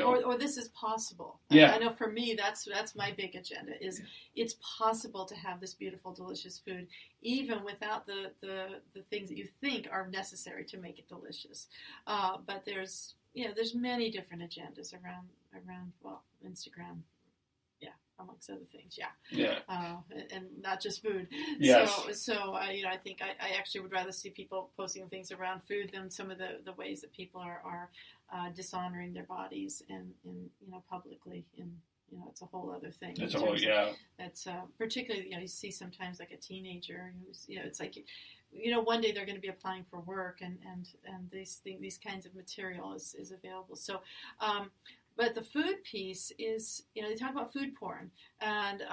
or this is possible. Yeah, I know for me that's my big agenda is it's possible to have this beautiful, delicious food even without the things that you think are necessary to make it delicious. But there's many different agendas around Instagram, amongst other things, and not just food. Yes. So I think I actually would rather see people posting things around food than some of the ways that people are dishonoring their bodies and publicly. It's a whole other thing. It's That's particularly you see sometimes like a teenager who's it's like. One day they're going to be applying for work, and these kinds of material is available. So, but the food piece is, they talk about food porn, and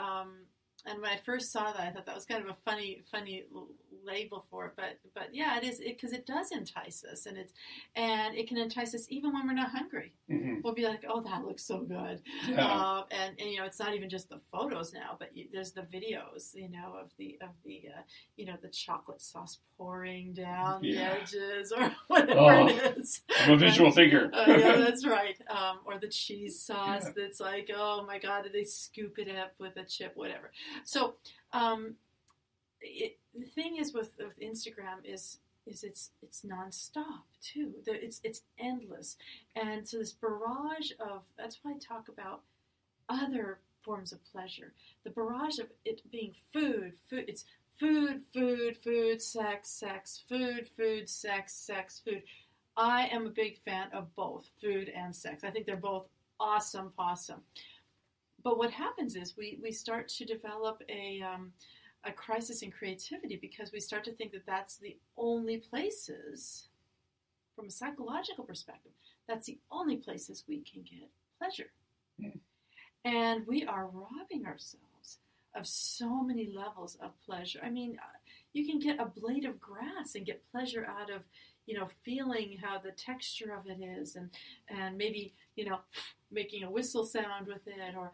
when I first saw that, I thought that was kind of a funny label for it. But yeah, it is because it does entice us, and it can entice us even when we're not hungry. Mm-hmm. We'll be like, oh, that looks so good, and it's not even just the photos now, but there's the videos, of the chocolate sauce pouring down the edges or whatever it is. I'm a visual thinker. Yeah, that's right. Or the cheese sauce that's like, oh my God, did they scoop it up with a chip, whatever. So the thing is with Instagram is it's nonstop too. It's endless, and so this barrage of, that's why I talk about other forms of pleasure. The barrage of it being food. It's food, sex, food, sex, food. I am a big fan of both food and sex. I think they're both awesome. But what happens is we start to develop a crisis in creativity because we start to think that that's the only places, from a psychological perspective, that's the only places we can get pleasure. Mm. And we are robbing ourselves of so many levels of pleasure. I mean, you can get a blade of grass and get pleasure out of, feeling how the texture of it is, and maybe, making a whistle sound with it, or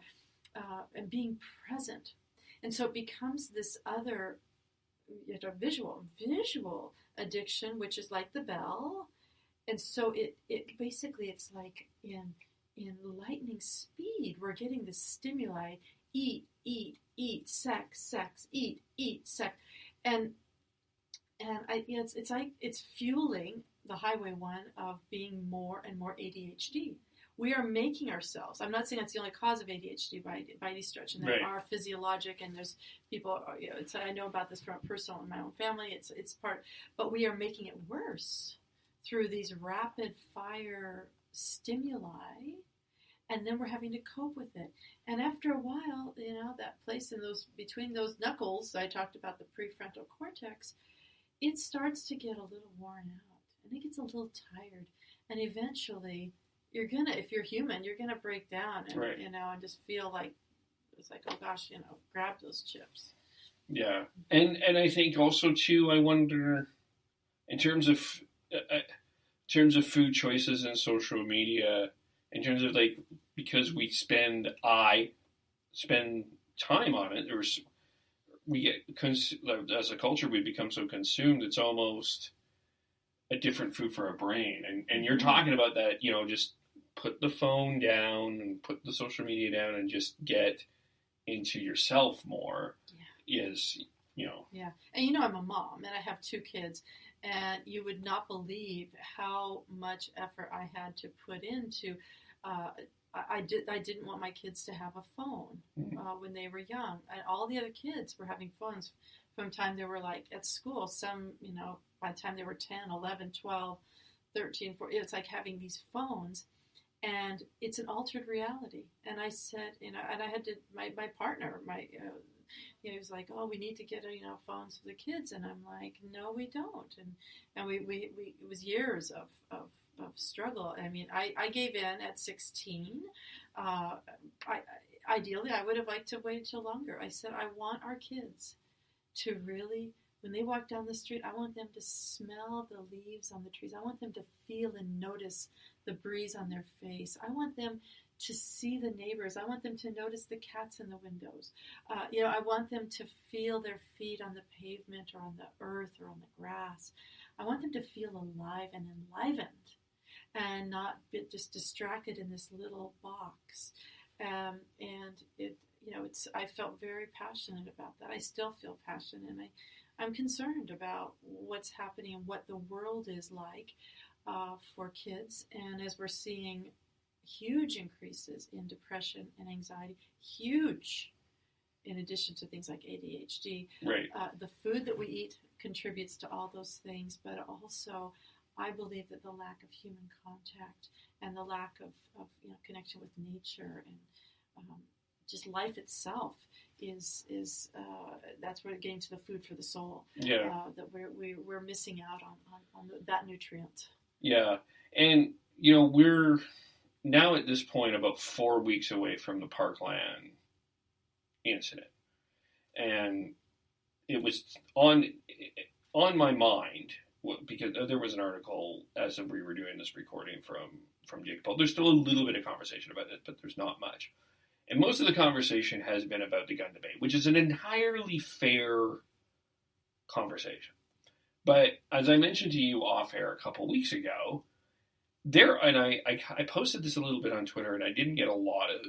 and being present. And so it becomes this other visual addiction, which is like the bell. And so it basically, it's like in lightning speed, we're getting the stimuli: eat, sex, eat, sex, and it's like it's fueling the highway one of being more and more ADHD. We are making ourselves. I'm not saying that's the only cause of ADHD by any stretch, and there are physiologic, and there's people. I know about this from personal in my own family. It's part, but we are making it worse through these rapid fire stimuli, and then we're having to cope with it. And after a while, that place in those between those knuckles, I talked about the prefrontal cortex, it starts to get a little worn out, and it gets a little tired, and eventually, if you're human, you're gonna break down, and and just feel like it's like, oh gosh, grab those chips. Yeah, and I think also too, I wonder, in terms of food choices and social media, in terms of like, because I spend time on it, or we get as a culture, we become so consumed, it's almost a different food for our brain. And you're talking about that, just put the phone down and put the social media down and just get into yourself more. Yeah. Yeah. And I'm a mom, and I have 2 kids, and you would not believe how much effort I had to put into I didn't want my kids to have a phone when they were young. And all the other kids were having phones from the time they were like at school. Some, by the time they were 10, 11, 12, 13, 14, it's like having these phones. And it's an altered reality. And I said, and I had to, my partner, he was like, oh, we need to get, phones for the kids. And I'm like, no, we don't. And we it was years of struggle. I mean, I gave in at 16. Ideally, I would have liked to wait till longer. I said, I want our kids to really, when they walk down the street, I want them to smell the leaves on the trees. I want them to feel and notice the breeze on their face. I want them to see the neighbors. I want them to notice the cats in the windows. I want them to feel their feet on the pavement or on the earth or on the grass. I want them to feel alive and enlivened, and not be just distracted in this little box. And I felt very passionate about that. I still feel passionate, and I'm concerned about what's happening and what the world is like for kids. And as we're seeing huge increases in depression and anxiety, huge, in addition to things like ADHD. Right. The food that we eat contributes to all those things, but also I believe that the lack of human contact and the lack of connection with nature and just life itself is that's where getting to the food for the soul. Yeah. That we're missing out on that nutrient. Yeah, and we're now at this point about 4 weeks away from the Parkland incident, and it was on my mind because there was an article as we were doing this recording from Jake Paul. There's still a little bit of conversation about it, but there's not much. And most of the conversation has been about the gun debate, which is an entirely fair conversation. But as I mentioned to you off air a couple weeks ago, and I posted this a little bit on Twitter, and I didn't get a lot of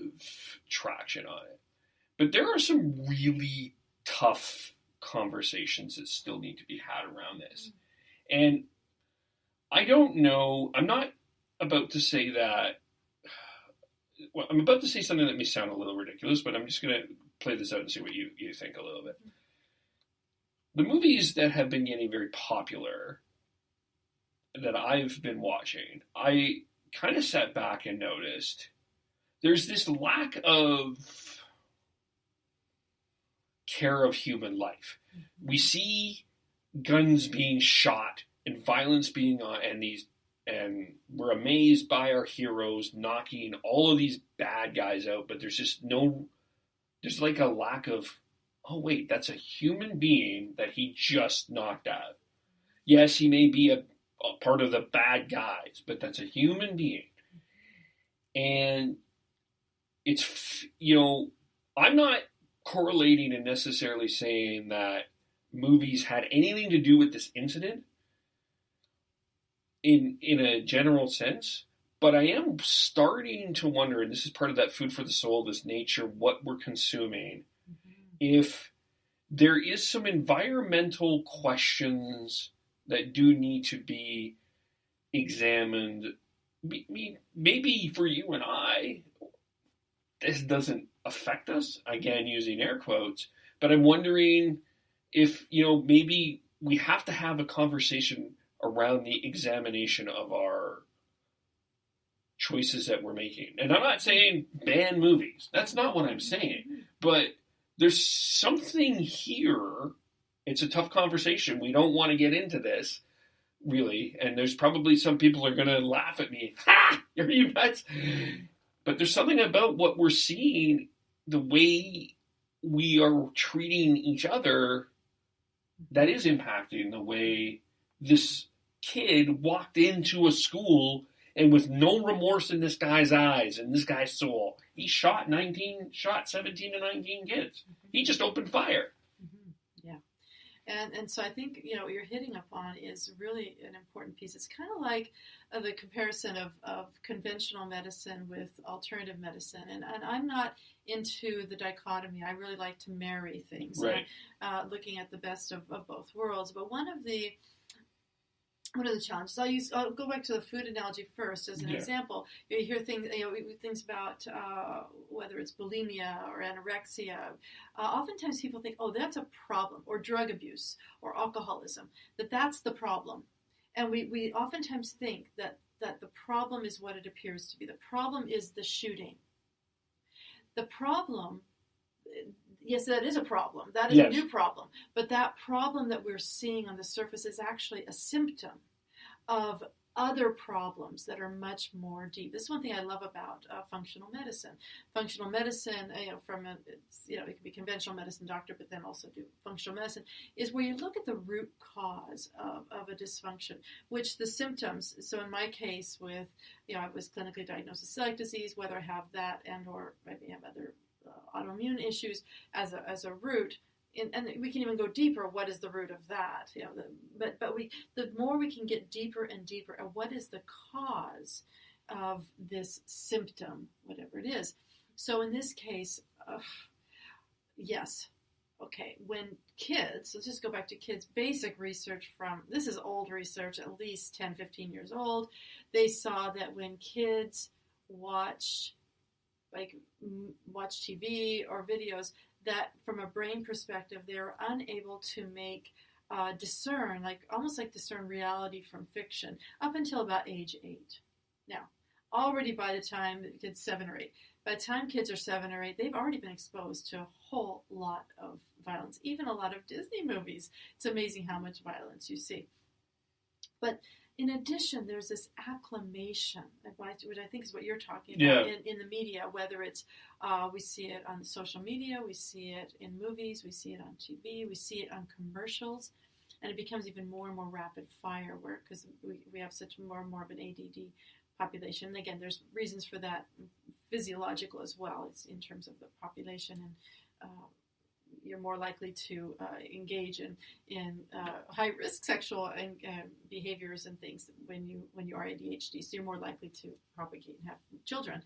traction on it. But there are some really tough conversations that still need to be had around this. And I don't know, I'm not about to say that, well, I'm about to say something that may sound a little ridiculous, but I'm just going to play this out and see what you think a little bit. The movies that have been getting very popular that I've been watching, I kind of sat back and noticed there's this lack of care of human life. We see guns being shot and violence being on, and we're amazed by our heroes knocking all of these bad guys out, but there's like a lack of, oh wait, that's a human being that he just knocked out. Yes, he may be a part of the bad guys, but that's a human being. And it's, I'm not correlating and necessarily saying that movies had anything to do with this incident in a general sense. But I am starting to wonder, and this is part of that food for the soul, this nature, what we're consuming, if there is some environmental questions that do need to be examined. Maybe for you and I, this doesn't affect us, again, using air quotes, but I'm wondering if, maybe we have to have a conversation around the examination of our choices that we're making. And I'm not saying ban movies. That's not what I'm saying. But there's something here. It's a tough conversation. We don't want to get into this, really. And there's probably some people are going to laugh at me. Ha! Are you nuts? But there's something about what we're seeing, the way we are treating each other, that is impacting the way this kid walked into a school and with no remorse in this guy's eyes and this guy's soul. He shot 17 to 19 kids. He just opened fire. Yeah. And so I think, what you're hitting upon is really an important piece. It's kind of like the comparison of conventional medicine with alternative medicine. And I'm not into the dichotomy. I really like to marry things. Right. Looking at the best of both worlds. But one of the challenges? I'll go back to the food analogy first as an example. You hear things about whether it's bulimia or anorexia. Oftentimes people think, oh, that's a problem, or drug abuse or alcoholism, that's the problem. And we oftentimes think that the problem is what it appears to be. The problem is the shooting. The problem, yes, that is a problem. That is a new problem. But that problem that we're seeing on the surface is actually a symptom of other problems that are much more deep. This is one thing I love about functional medicine. Functional medicine, it can be conventional medicine doctor, but then also do functional medicine, is where you look at the root cause of a dysfunction, which the symptoms, so in my case with, I was clinically diagnosed with celiac disease, whether I have that and or maybe have other autoimmune issues as a root, and we can even go deeper. What is the root of that? But the more we can get deeper and deeper at what is the cause of this symptom, whatever it is. So in this case, yes, okay. When kids, let's just go back to kids. Basic research this is old research, at least 10, 15 years old. They saw that when kids watch TV or videos, that from a brain perspective, they're unable to discern reality from fiction up until about age 8. Now, already by the time the kid's 7 or 8, by the time kids are 7 or 8, they've already been exposed to a whole lot of violence, even a lot of Disney movies. It's amazing how much violence you see. But in addition, there's this acclamation, which I think is what you're talking about in the media, whether it's, we see it on social media, we see it in movies, we see it on TV, we see it on commercials, and it becomes even more and more rapid fire work because we have such more and more of an ADD population. And again, there's reasons for that, physiological as well. It's in terms of the population, and you're more likely to engage in high-risk sexual behaviors and things when you are ADHD. So you're more likely to propagate and have children.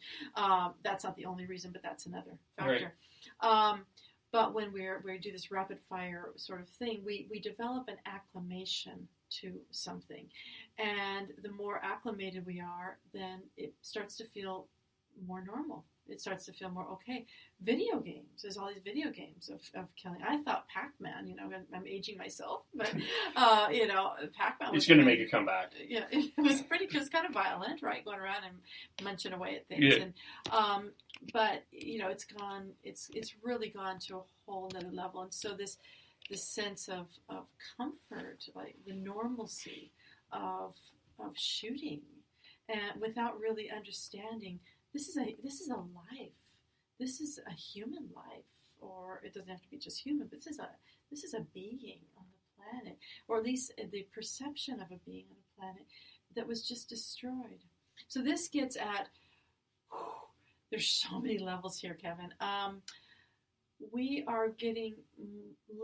That's not the only reason, but that's another factor. Right. But when we do this rapid-fire sort of thing, we develop an acclimation to something, and the more acclimated we are, then it starts to feel more normal. It starts to feel more okay. Video games. There's all these video games of killing. I thought Pac-Man, I'm aging myself, but, Pac-Man was... It's going to make a comeback. Yeah, it was kind of violent, right? Going around and munching away at things. Yeah. And, but, it's really gone to a whole nother level. And so this sense of comfort, like the normalcy of shooting, and without really understanding this is a life. This is a human life, or it doesn't have to be just human, but this is a being on the planet, or at least the perception of a being on a planet that was just destroyed. So this gets at, there's so many levels here, Kevin. we are getting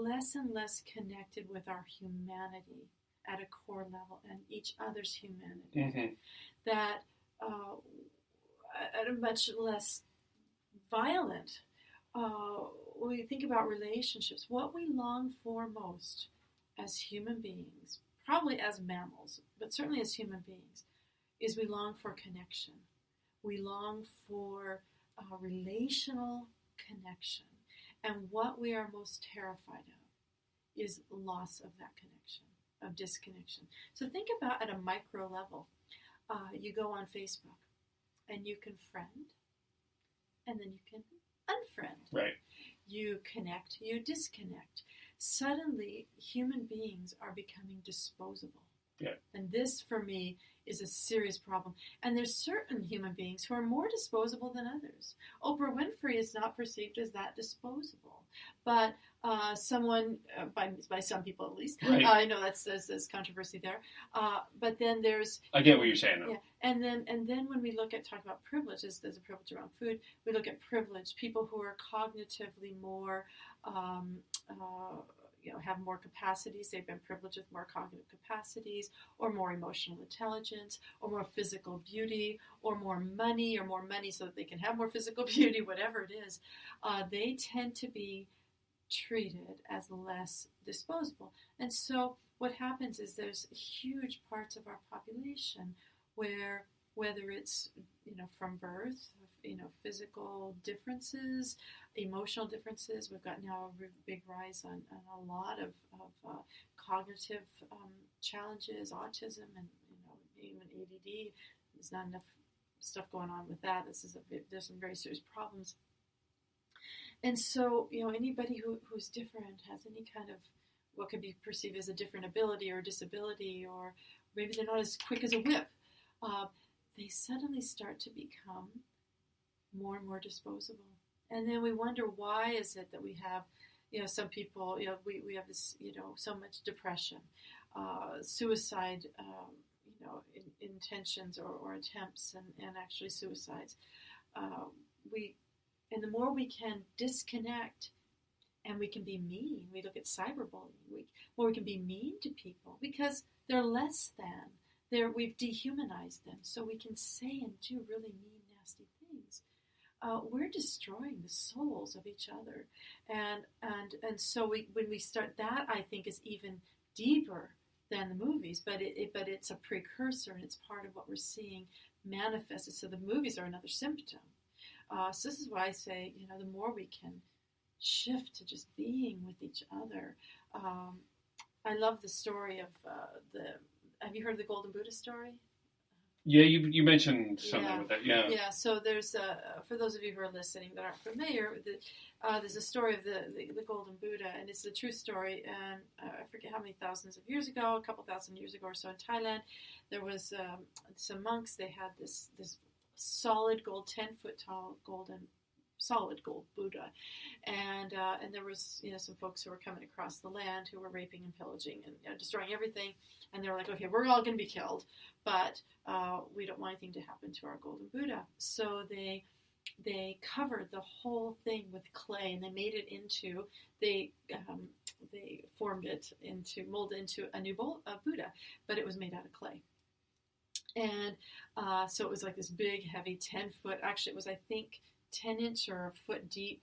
less and less connected with our humanity at a core level and each other's humanity. Mm-hmm. That at a much less violent, when we think about relationships, what we long for most as human beings, probably as mammals, but certainly as human beings, is we long for connection. We long for relational connection. And what we are most terrified of is loss of that connection, of disconnection. So think about at a micro level. You go on Facebook and you can friend, and then you can unfriend. Right. You connect, you disconnect. Suddenly, human beings are becoming disposable. Yeah. And this, for me, is a serious problem. And there's certain human beings who are more disposable than others. Oprah Winfrey is not perceived as that disposable. But someone, by some people at least, right. I know there's controversy there. But then there's... I get what you're saying, though. Yeah. And then when we talk about privilege, there's a privilege around food, we look at privilege, people who are cognitively more... have more capacities. They've been privileged with more cognitive capacities, or more emotional intelligence, or more physical beauty, or more money so that they can have more physical beauty, whatever it is. They tend to be treated as less disposable. And so what happens is there's huge parts of our population where, whether it's from birth, physical differences, emotional differences. We've got now a big rise on a lot of cognitive challenges, autism, and even ADD. There's not enough stuff going on with that. There's some very serious problems. And so anybody who's different has any kind of what could be perceived as a different ability or disability, or maybe they're not as quick as a whip. They suddenly start to become more and more disposable. And then we wonder, why is it that we have, some people, we have this, so much depression, suicide, intentions or attempts, and actually suicides. And the more we can disconnect, and we can be mean, we look at cyberbullying, we can be mean to people because they're less than. We've dehumanized them, so we can say and do really mean, nasty things. We're destroying the souls of each other, and so when we start, that I think is even deeper than the movies, but it's a precursor, and it's part of what we're seeing manifested. So the movies are another symptom. So this is why I say, the more we can shift to just being with each other. I love the story of have you heard the Golden Buddha story? Yeah, you mentioned something with that. Yeah. Yeah. So there's for those of you who are listening that aren't familiar, there's a story of the Golden Buddha, and it's a true story. And I forget how many thousands of years ago, a couple thousand years ago or so, in Thailand, there was some monks. They had this solid gold, 10-foot tall solid gold Buddha, and there was some folks who were coming across the land who were raping and pillaging and destroying everything, and they were like, okay, we're all going to be killed, but we don't want anything to happen to our golden Buddha. So they covered the whole thing with clay, and they made it into they molded into a new Buddha, but it was made out of clay. And so it was like this big, heavy 10-foot. Actually, it was, I think, 10-inch or a foot deep,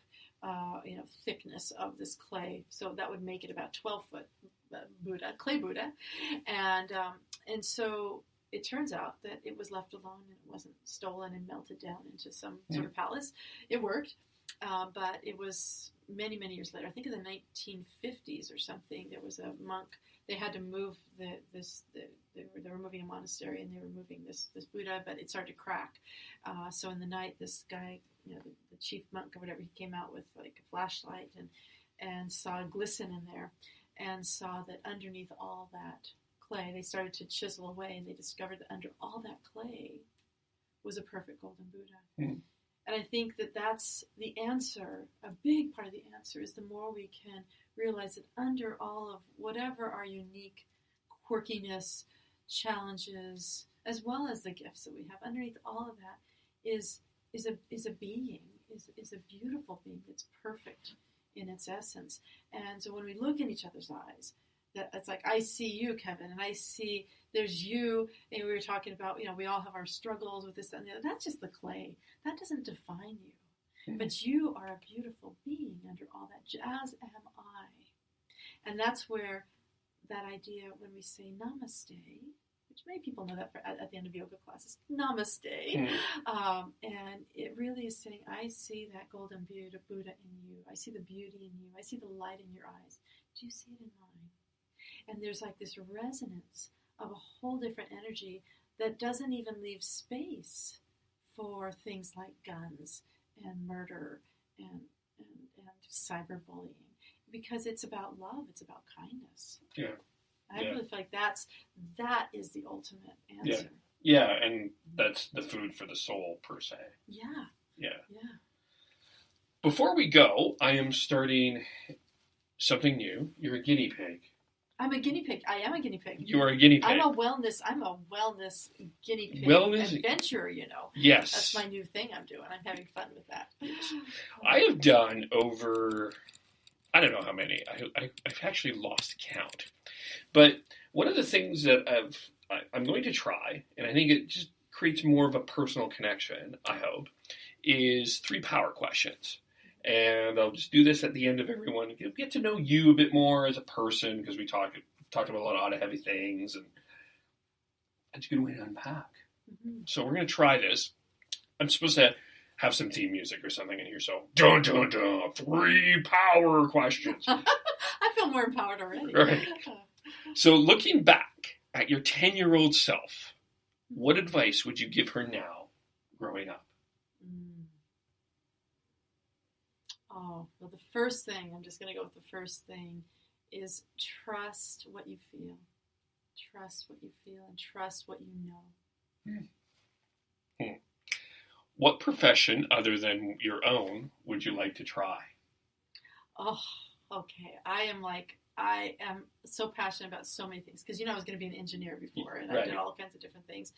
thickness of this clay. So that would make it about 12-foot Buddha, clay Buddha. And so it turns out that it was left alone, and it wasn't stolen and melted down into some sort of palace. It worked, but it was many, many years later. I think in the 1950s or something, there was a monk. They had to move they were moving a monastery, and they were moving this Buddha, but it started to crack. So in the night, this guy, the chief monk or whatever, he came out with like a flashlight and saw glisten in there, and saw that underneath all that clay, they started to chisel away, and they discovered that under all that clay was a perfect golden Buddha. Mm. And I think that that's the answer. A big part of the answer is the more we can realize that under all of whatever our unique quirkiness, challenges, as well as the gifts that we have, underneath all of that is a being, is a beautiful being that's perfect in its essence. And so when we look in each other's eyes, that it's like, I see you, Kevin, and I see there's you. And we were talking about, we all have our struggles with this and the other. That's just the clay. That doesn't define you. Mm-hmm. But you are a beautiful being under all that, as am I. And that's where that idea, when we say namaste, which many people know that at the end of yoga classes, namaste. Mm-hmm. And it really is saying, I see that golden Buddha in you. I see the beauty in you. I see the light in your eyes. Do you see it in mine? And there's like this resonance of a whole different energy that doesn't even leave space for things like guns and murder and cyberbullying, because it's about love, it's about kindness. Yeah. I really feel like that is the ultimate answer. Yeah, and that's the food for the soul, per se. Yeah. Before we go, I am starting something new. You're a guinea pig. I'm a guinea pig. I am a guinea pig. You are a guinea pig. I'm a wellness guinea pig adventurer, Yes. That's my new thing I'm doing. I'm having fun with that. Yes. I have done over, I don't know how many. I've actually lost count. But one of the things that I'm going to try, and I think it just creates more of a personal connection, I hope, is 3 power questions. And I'll just do this at the end of every one. Get to know you a bit more as a person, because we talked about a lot of heavy things, and it's a good way to unpack. Mm-hmm. So we're going to try this. I'm supposed to have some theme music or something in here. So, dun, dun, dun, 3 power questions. I feel more empowered already. Right. So looking back at your 10-year-old self, what advice would you give her now growing up? Oh, well, the first thing, I'm just going to go with the first thing, is trust what you feel. Trust what you feel and trust what you know. What profession other than your own would you like to try? Oh, okay. I am so passionate about so many things, because I was going to be an engineer before, and I did all kinds of different things.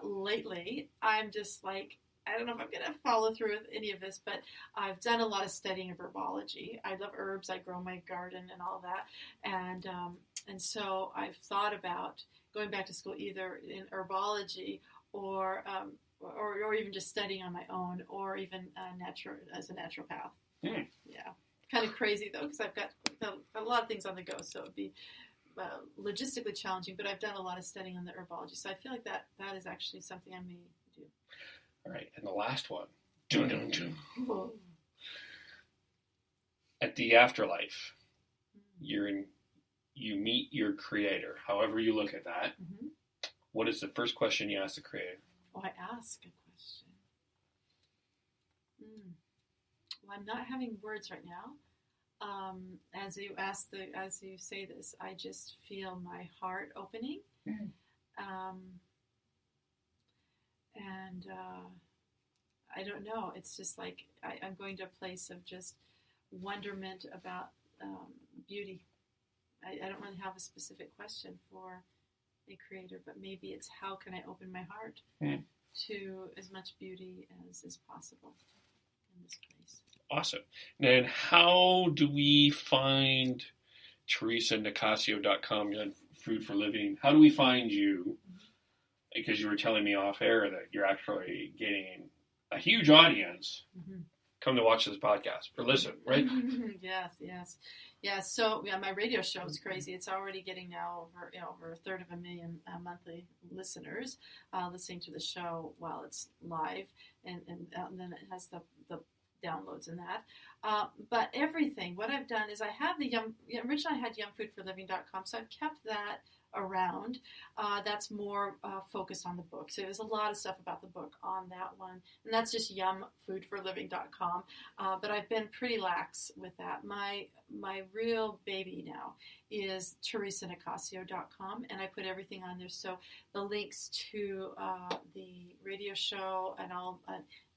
Lately, I'm just like, I don't know if I'm going to follow through with any of this, but I've done a lot of studying of herbology. I love herbs. I grow my garden and all that. And so I've thought about going back to school either in herbology or even just studying on my own, or even as a naturopath. Mm. Yeah. Kind of crazy, though, because I've got a lot of things on the go, so it would be logistically challenging, but I've done a lot of studying on the herbology, so I feel like that is actually something I may do. All right, and the last one. Dun, dun, dun. At the afterlife, you meet your creator, however you look at that. Mm-hmm. What is the first question you ask the creator? Oh, I ask a question. Well, I'm not having words right now. As you say this, I just feel my heart opening. Mm-hmm. And I don't know. It's just like I'm going to a place of just wonderment about beauty. I don't really have a specific question for a creator, but maybe it's how can I open my heart to as much beauty as is possible in this place. Awesome. And how do we find Theresa, Nicassio.com, Food for Living? How do we find you? Because you were telling me off air that you're actually getting a huge audience come to watch this podcast or listen, right? Yes. So my radio show is crazy. It's already getting now over 1/3 monthly listeners listening to the show while it's live, and then it has the downloads and that. But everything, what I've done is I have originally I had youngfoodforliving.com, so I've kept that around. That's more focused on the book. So there's a lot of stuff about the book on that one. And that's just youngfoodforliving.com. But I've been pretty lax with that. My real baby now is teresanicassio.com, and I put everything on there. So the links to the radio show and all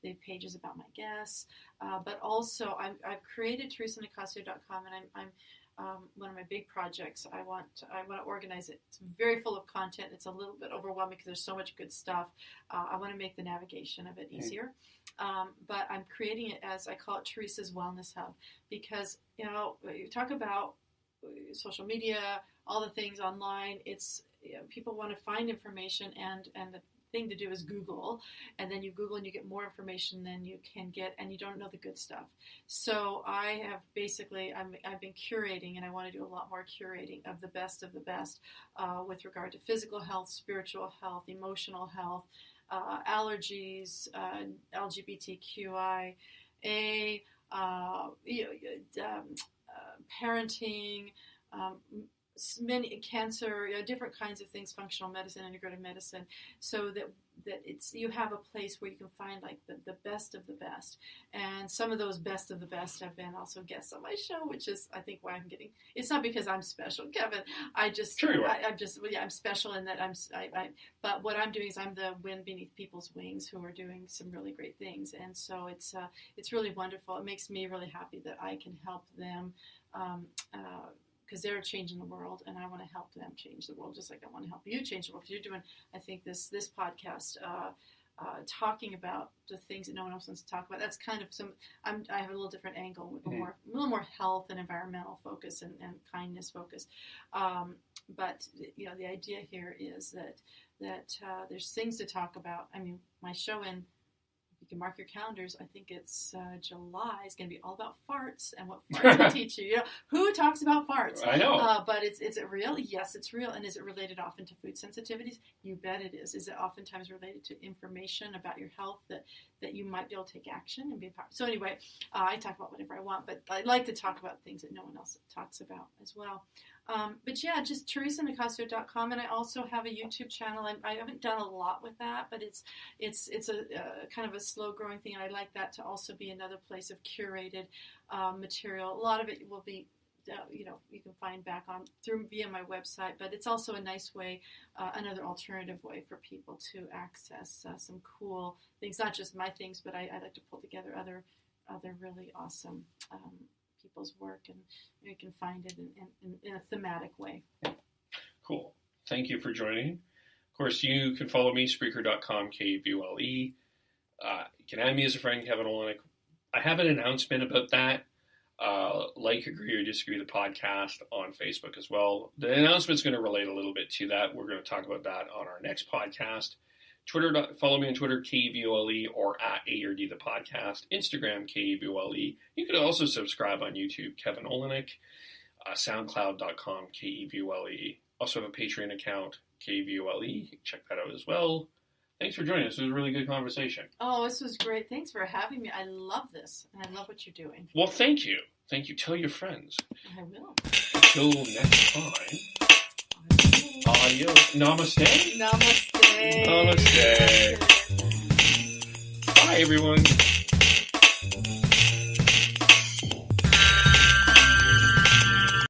the pages about my guests. But also I've created teresanicassio.com, and one of my big projects. I want to organize it. It's very full of content. It's a little bit overwhelming because there's so much good stuff. I want to make the navigation of it easier. But I'm creating it as I call it Theresa's Wellness Hub, because you talk about social media, all the things online. It's people want to find information, and the thing to do is Google, and then you Google and you get more information than you can get, and you don't know the good stuff. So I have I've been curating, and I want to do a lot more curating of the best with regard to physical health, spiritual health, emotional health, allergies, LGBTQIA, parenting, many cancer, different kinds of things, functional medicine, integrative medicine, so that you have a place where you can find like the best of the best. And some of those best of the best have been also guests on my show, which is I think why I'm getting. It's not because I'm special, Kevin. I'm special in that but what I'm doing is I'm the wind beneath people's wings who are doing some really great things, and so it's really wonderful. It makes me really happy that I can help them. Because they're changing the world, and I want to help them change the world, just like I want to help you change the world. Because you're doing, I think, this podcast talking about the things that no one else wants to talk about. That's kind of I have a little different angle, with a little more health and environmental focus and kindness focus. But the idea here is that there's things to talk about. I mean, my show you can mark your calendars. I think it's July. It's going to be all about farts and what farts will teach you. Who talks about farts? I know. But is it real? Yes, it's real. And is it related often to food sensitivities? You bet it is. Is it oftentimes related to information about your health that you might be able to take action and be empowered? So anyway, I talk about whatever I want, but I like to talk about things that no one else talks about as well. But yeah, just TheresaNicassio.com, and I also have a YouTube channel. I haven't done a lot with that, but it's a kind of a slow growing thing, and I like that to also be another place of curated material. A lot of it will be you can find back via my website, but it's also a nice way, another alternative way for people to access some cool things, not just my things, but I like to pull together other really awesome people's work, and you can find it in a thematic way. Cool. Thank you for joining. Of course, you can follow me, Spreaker.com, KVULE. You can add me as a friend, Kevin Olenek. I have an announcement about that. Like, agree, or disagree the podcast on Facebook as well. The announcement's going to relate a little bit to that. We're going to talk about that on our next podcast. Follow me on Twitter, KVULE, or at A/D the podcast. Instagram, KVULE. You can also subscribe on YouTube, Kevin Olenek. SoundCloud.com, KVULE. Also have a Patreon account, KVULE. Check that out as well. Thanks for joining us. It was a really good conversation. Oh, this was great. Thanks for having me. I love this, and I love what you're doing. Well, thank you. Thank you. Tell your friends. I will. Until next time. Adios. Namaste. Namaste. Namaste. Bye, everyone.